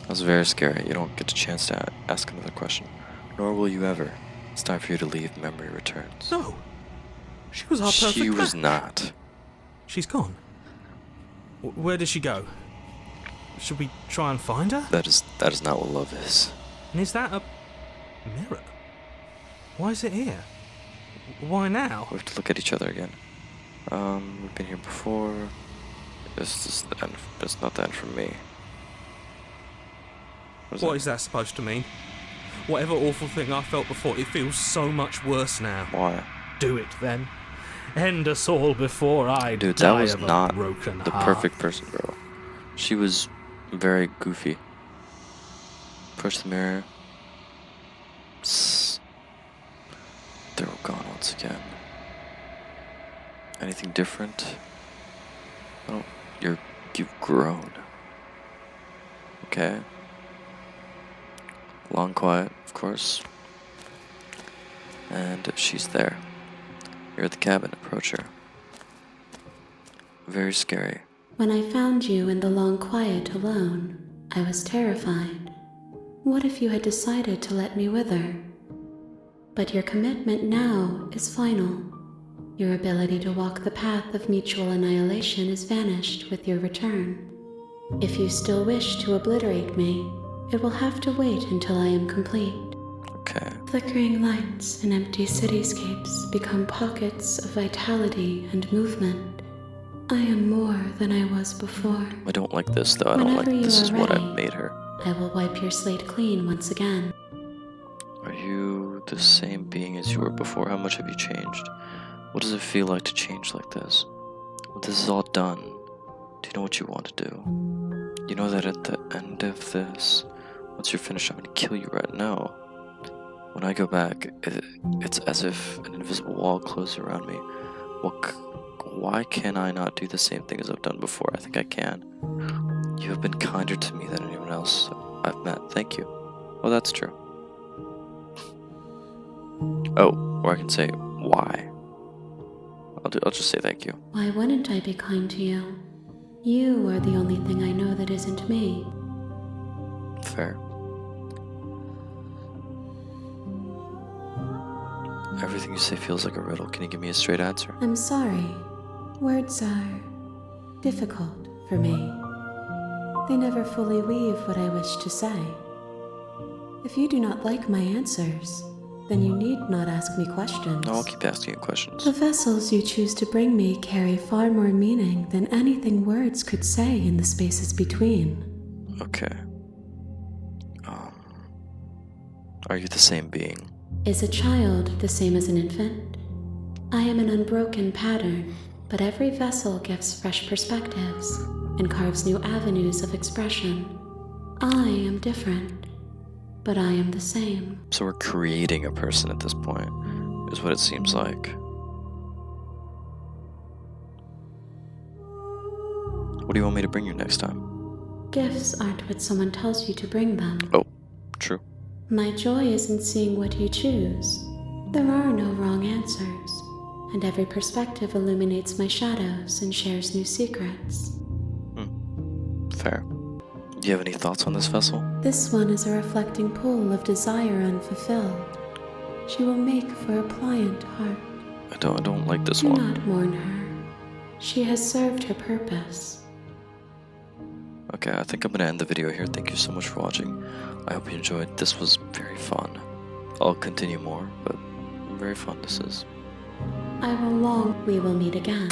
Speaker 1: That was very scary. You don't get a chance to ask another question. Nor will you ever. It's time for you to leave. Memory returns.
Speaker 2: No. She was our perfect
Speaker 1: She was
Speaker 2: match.
Speaker 1: not.
Speaker 2: She's gone. Where did she go? Should we try and find her?
Speaker 1: That is not what love is.
Speaker 2: And is that a mirror? Why is it here? Why now?
Speaker 1: We have to look at each other again. We've been here before. This is the end. It's not the end for me.
Speaker 2: What is that supposed to mean? Whatever awful thing I felt before, it feels so much worse now.
Speaker 1: Why?
Speaker 2: Do it then. End us all before I
Speaker 1: Dude,
Speaker 2: die
Speaker 1: that was
Speaker 2: of a
Speaker 1: not
Speaker 2: broken
Speaker 1: the
Speaker 2: heart.
Speaker 1: perfect person, bro. She was very goofy. Push the mirror. Psst. They're all gone once again. Anything different? Oh, you've grown. Okay. Long quiet, of course. And she's there. You're at the cabin. Approach her. Very scary.
Speaker 4: When I found you in the long quiet alone, I was terrified. What if you had decided to let me wither? But your commitment now is final. Your ability to walk the path of mutual annihilation is vanished with your return. If you still wish to obliterate me, it will have to wait until I am complete.
Speaker 1: Okay.
Speaker 4: Flickering lights and empty cityscapes become pockets of vitality and movement. I am more than I was before.
Speaker 1: I don't like this, though. I don't like
Speaker 4: Whenever
Speaker 1: this
Speaker 4: you
Speaker 1: is
Speaker 4: are
Speaker 1: what I
Speaker 4: ready,
Speaker 1: made her.
Speaker 4: I will wipe your slate clean once again.
Speaker 1: Are you the same being as you were before? How much have you changed? What does it feel like to change like this? When this is all done, do you know what you want to do? You know that at the end of this, once you're finished, I'm going to kill you right now. When I go back, it's as if an invisible wall closes around me. Why can I not do the same thing as I've done before? I think I can. You have been kinder to me than anyone else I've met. Thank you. Oh, that's true. Oh, or I can say, why? I'll just say thank you.
Speaker 4: Why wouldn't I be kind to you? You are the only thing I know that isn't me.
Speaker 1: Fair. Everything you say feels like a riddle. Can you give me a straight answer?
Speaker 4: I'm sorry. Words are difficult for me. They never fully weave what I wish to say. If you do not like my answers, then you need not ask me questions.
Speaker 1: No, I'll keep asking you questions.
Speaker 4: The vessels you choose to bring me carry far more meaning than anything words could say in the spaces between.
Speaker 1: Okay. Are you the same being?
Speaker 4: Is a child the same as an infant? I am an unbroken pattern, but every vessel gives fresh perspectives and carves new avenues of expression. I am different, but I am the same.
Speaker 1: So we're creating a person at this point, is what it seems like. What do you want me to bring you next time?
Speaker 4: Gifts aren't what someone tells you to bring them.
Speaker 1: Oh, true.
Speaker 4: My joy isn't seeing what you choose. There are no wrong answers, and every perspective illuminates my shadows and shares new secrets.
Speaker 1: Fair. Do you have any thoughts on this vessel?
Speaker 4: This one is a reflecting pool of desire unfulfilled. She will make for a pliant heart.
Speaker 1: I don't like this
Speaker 4: Do
Speaker 1: one.
Speaker 4: not mourn her. She has served her purpose.
Speaker 1: Okay, I think I'm gonna end the video here. Thank you so much for watching. I hope you enjoyed. This was very fun. I'll continue more, but very fun this is.
Speaker 4: I will long we will meet again.